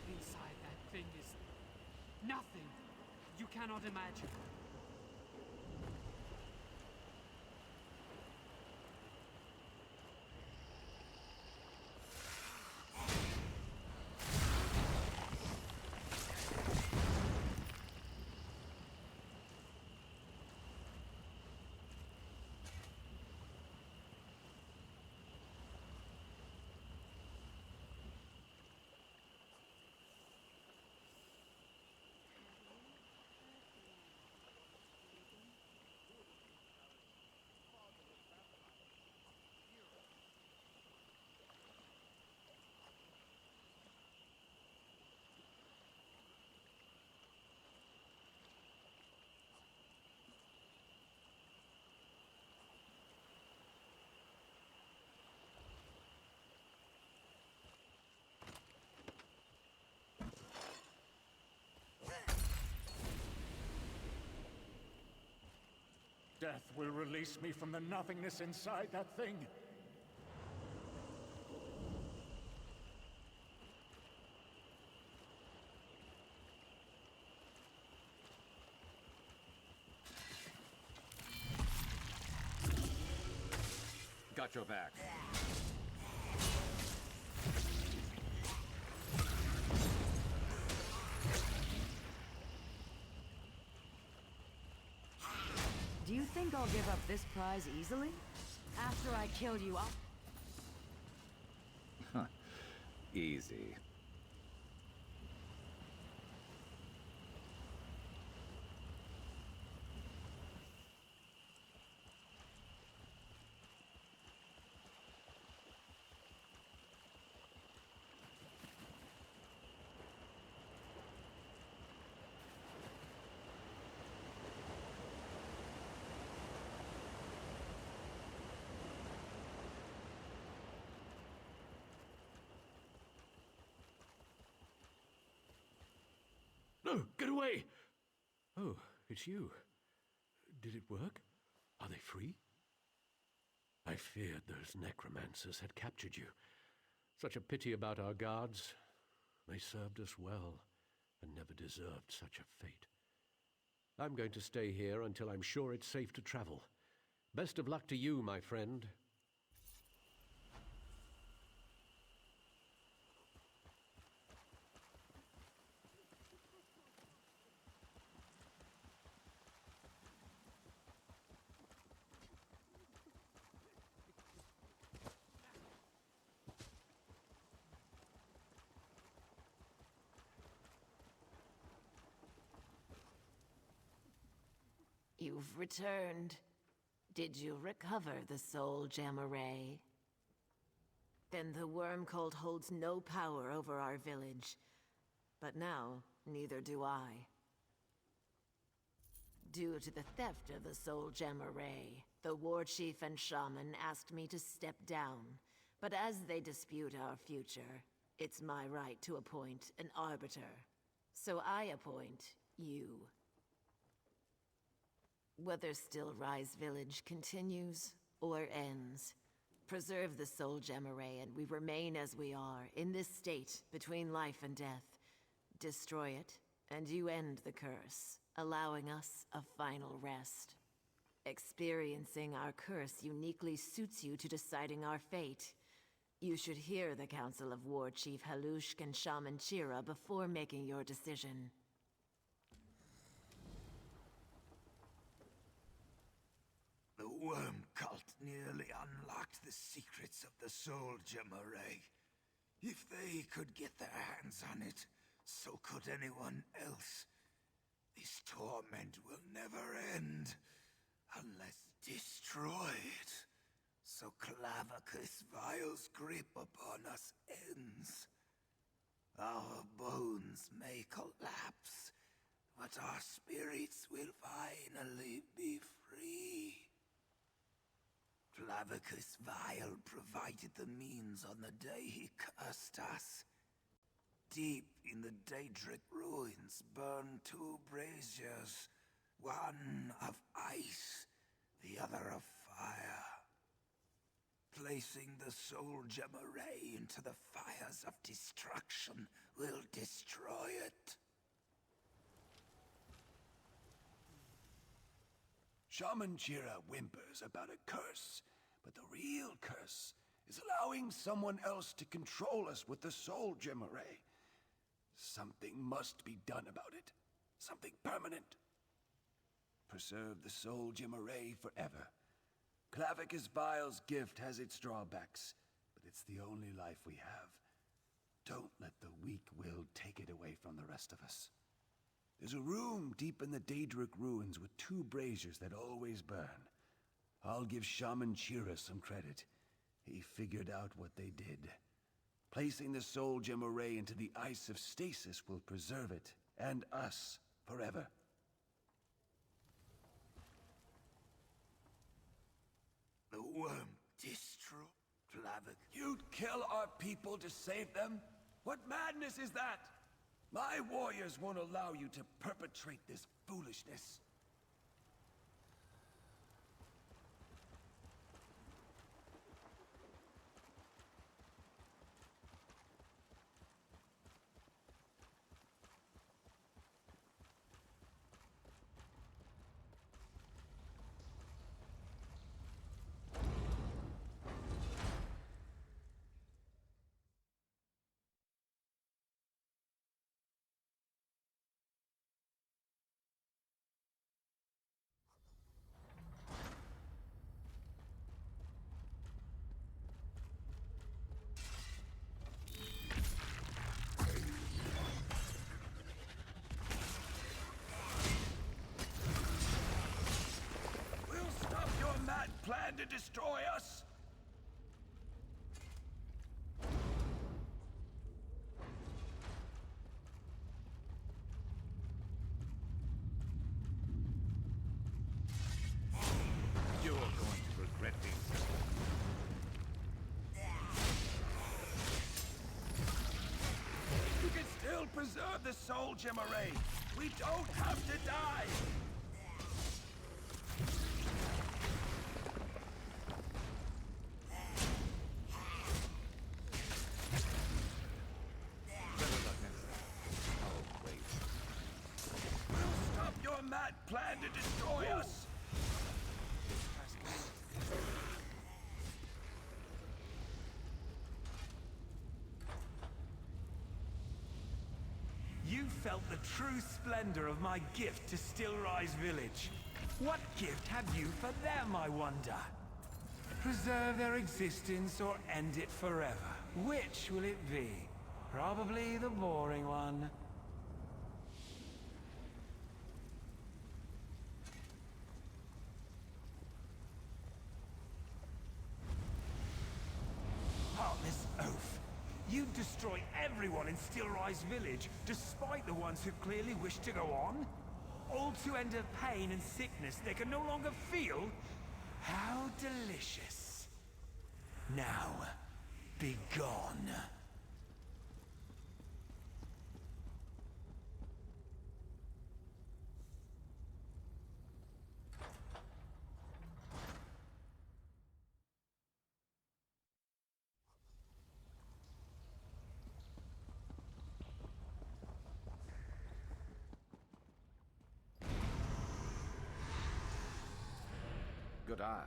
Inside that thing is nothing you cannot imagine. Death will release me from the nothingness inside that thing. Got your back. Do you think I'll give up this prize easily? After I kill you, I'll... Easy. No, get away! Oh, it's you. Did it work? Are they free? I feared those necromancers had captured you. Such a pity about our guards. They served us well, and never deserved such a fate. I'm going to stay here until I'm sure it's safe to travel. Best of luck to you, my friend. You've returned. Did you recover the soul Jamaray? Then the worm cult holds no power over our village. But now, neither do I. Due to the theft of the soul Jamaray, the war chief and shaman asked me to step down. But as they dispute our future, it's my right to appoint an arbiter. So I appoint you. Whether Still Rise Village continues or ends, preserve the Soul Gem Array and we remain as we are, in this state between life and death. Destroy it, and you end the curse, allowing us a final rest. Experiencing our curse uniquely suits you to deciding our fate. You should hear the Council of War Chief Halushk and Shaman Chira before making your decision. The worm cult nearly unlocked the secrets of the Soul Gem Array. If they could get their hands on it, so could anyone else. This torment will never end, unless destroyed. So Clavicus Vile's grip upon us ends. Our bones may collapse, but our spirits will finally be free. Clavicus Vile provided the means on the day he cursed us. Deep in the Daedric ruins burn two braziers, one of ice, the other of fire. Placing the Soul Gem Array into the fires of destruction will destroy it. Shaman Chira whimpers about a curse, but the real curse is allowing someone else to control us with the Soul Gem Array. Something must be done about it. Something permanent. Preserve the Soul Gem Array forever. Clavicus Vile's gift has its drawbacks, but it's the only life we have. Don't let the weak-willed take it away from the rest of us. There's a room deep in the Daedric ruins with two braziers that always burn. I'll give Shaman Chira some credit. He figured out what they did. Placing the Soul Gem Array into the ice of stasis will preserve it, and us, forever. The worm destroyed Clavic. You'd kill our people to save them? What madness is that? My warriors won't allow you to perpetrate this foolishness. Plan to destroy us? You're going to regret this. You can still preserve the Soul Gem Array. We don't have to die. Plan to destroy us! You felt the true splendor of my gift to Still Rise Village. What gift have you for them, I wonder? Preserve their existence or end it forever? Which will it be? Probably the boring one. Heartless oaf. You destroy everyone in Still Rise Village, despite the ones who clearly wish to go on? All to end a pain and sickness they can no longer feel? How delicious. Now, be gone. good eye.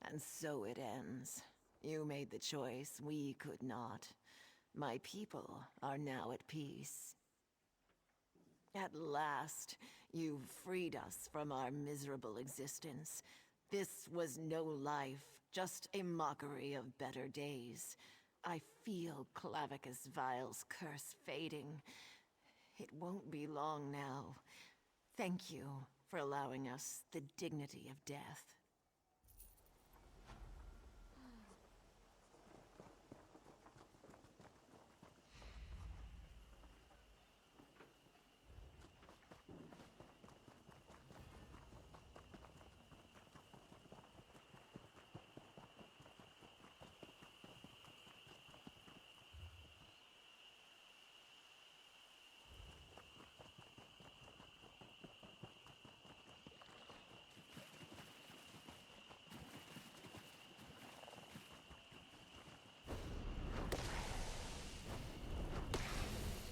And so it ends. You made the choice, we could not. My people are now at peace. At last, you've freed us from our miserable existence. This was no life, just a mockery of better days. I feel Clavicus Vile's curse fading. It won't be long now. Thank you for allowing us the dignity of death.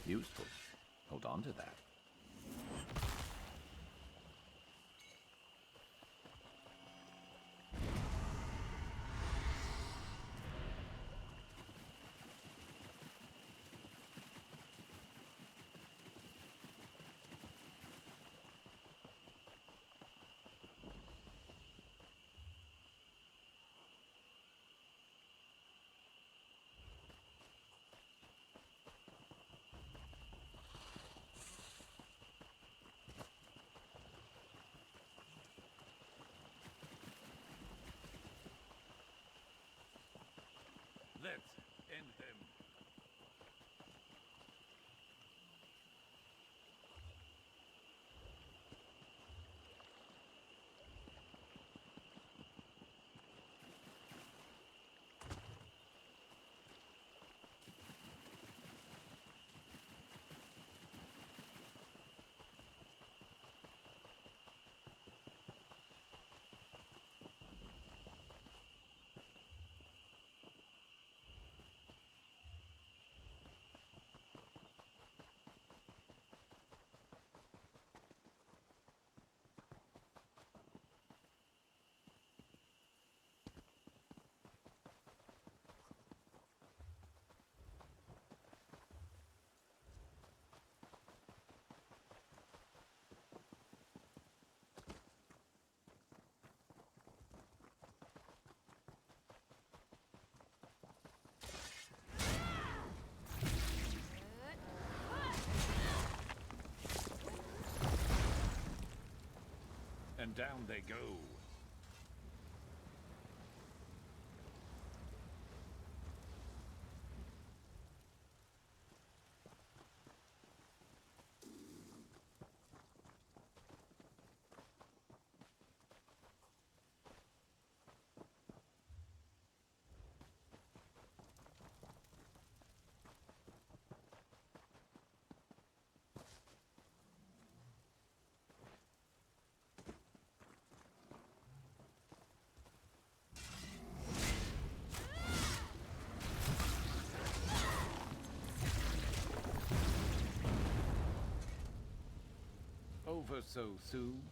Useful. Hold on to that. Let's end them. And down they go. Over so soon?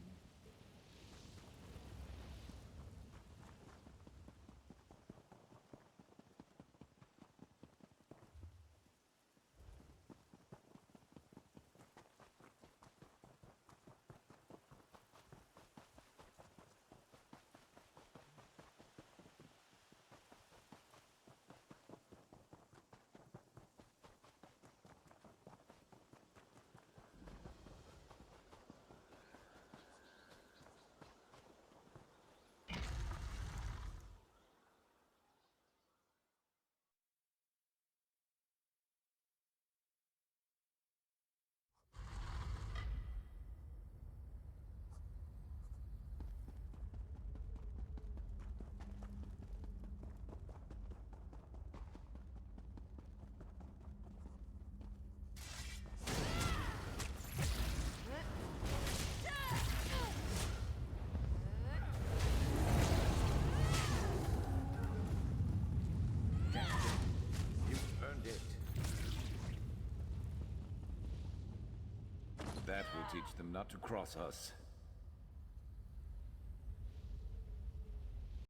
teach them not to cross us.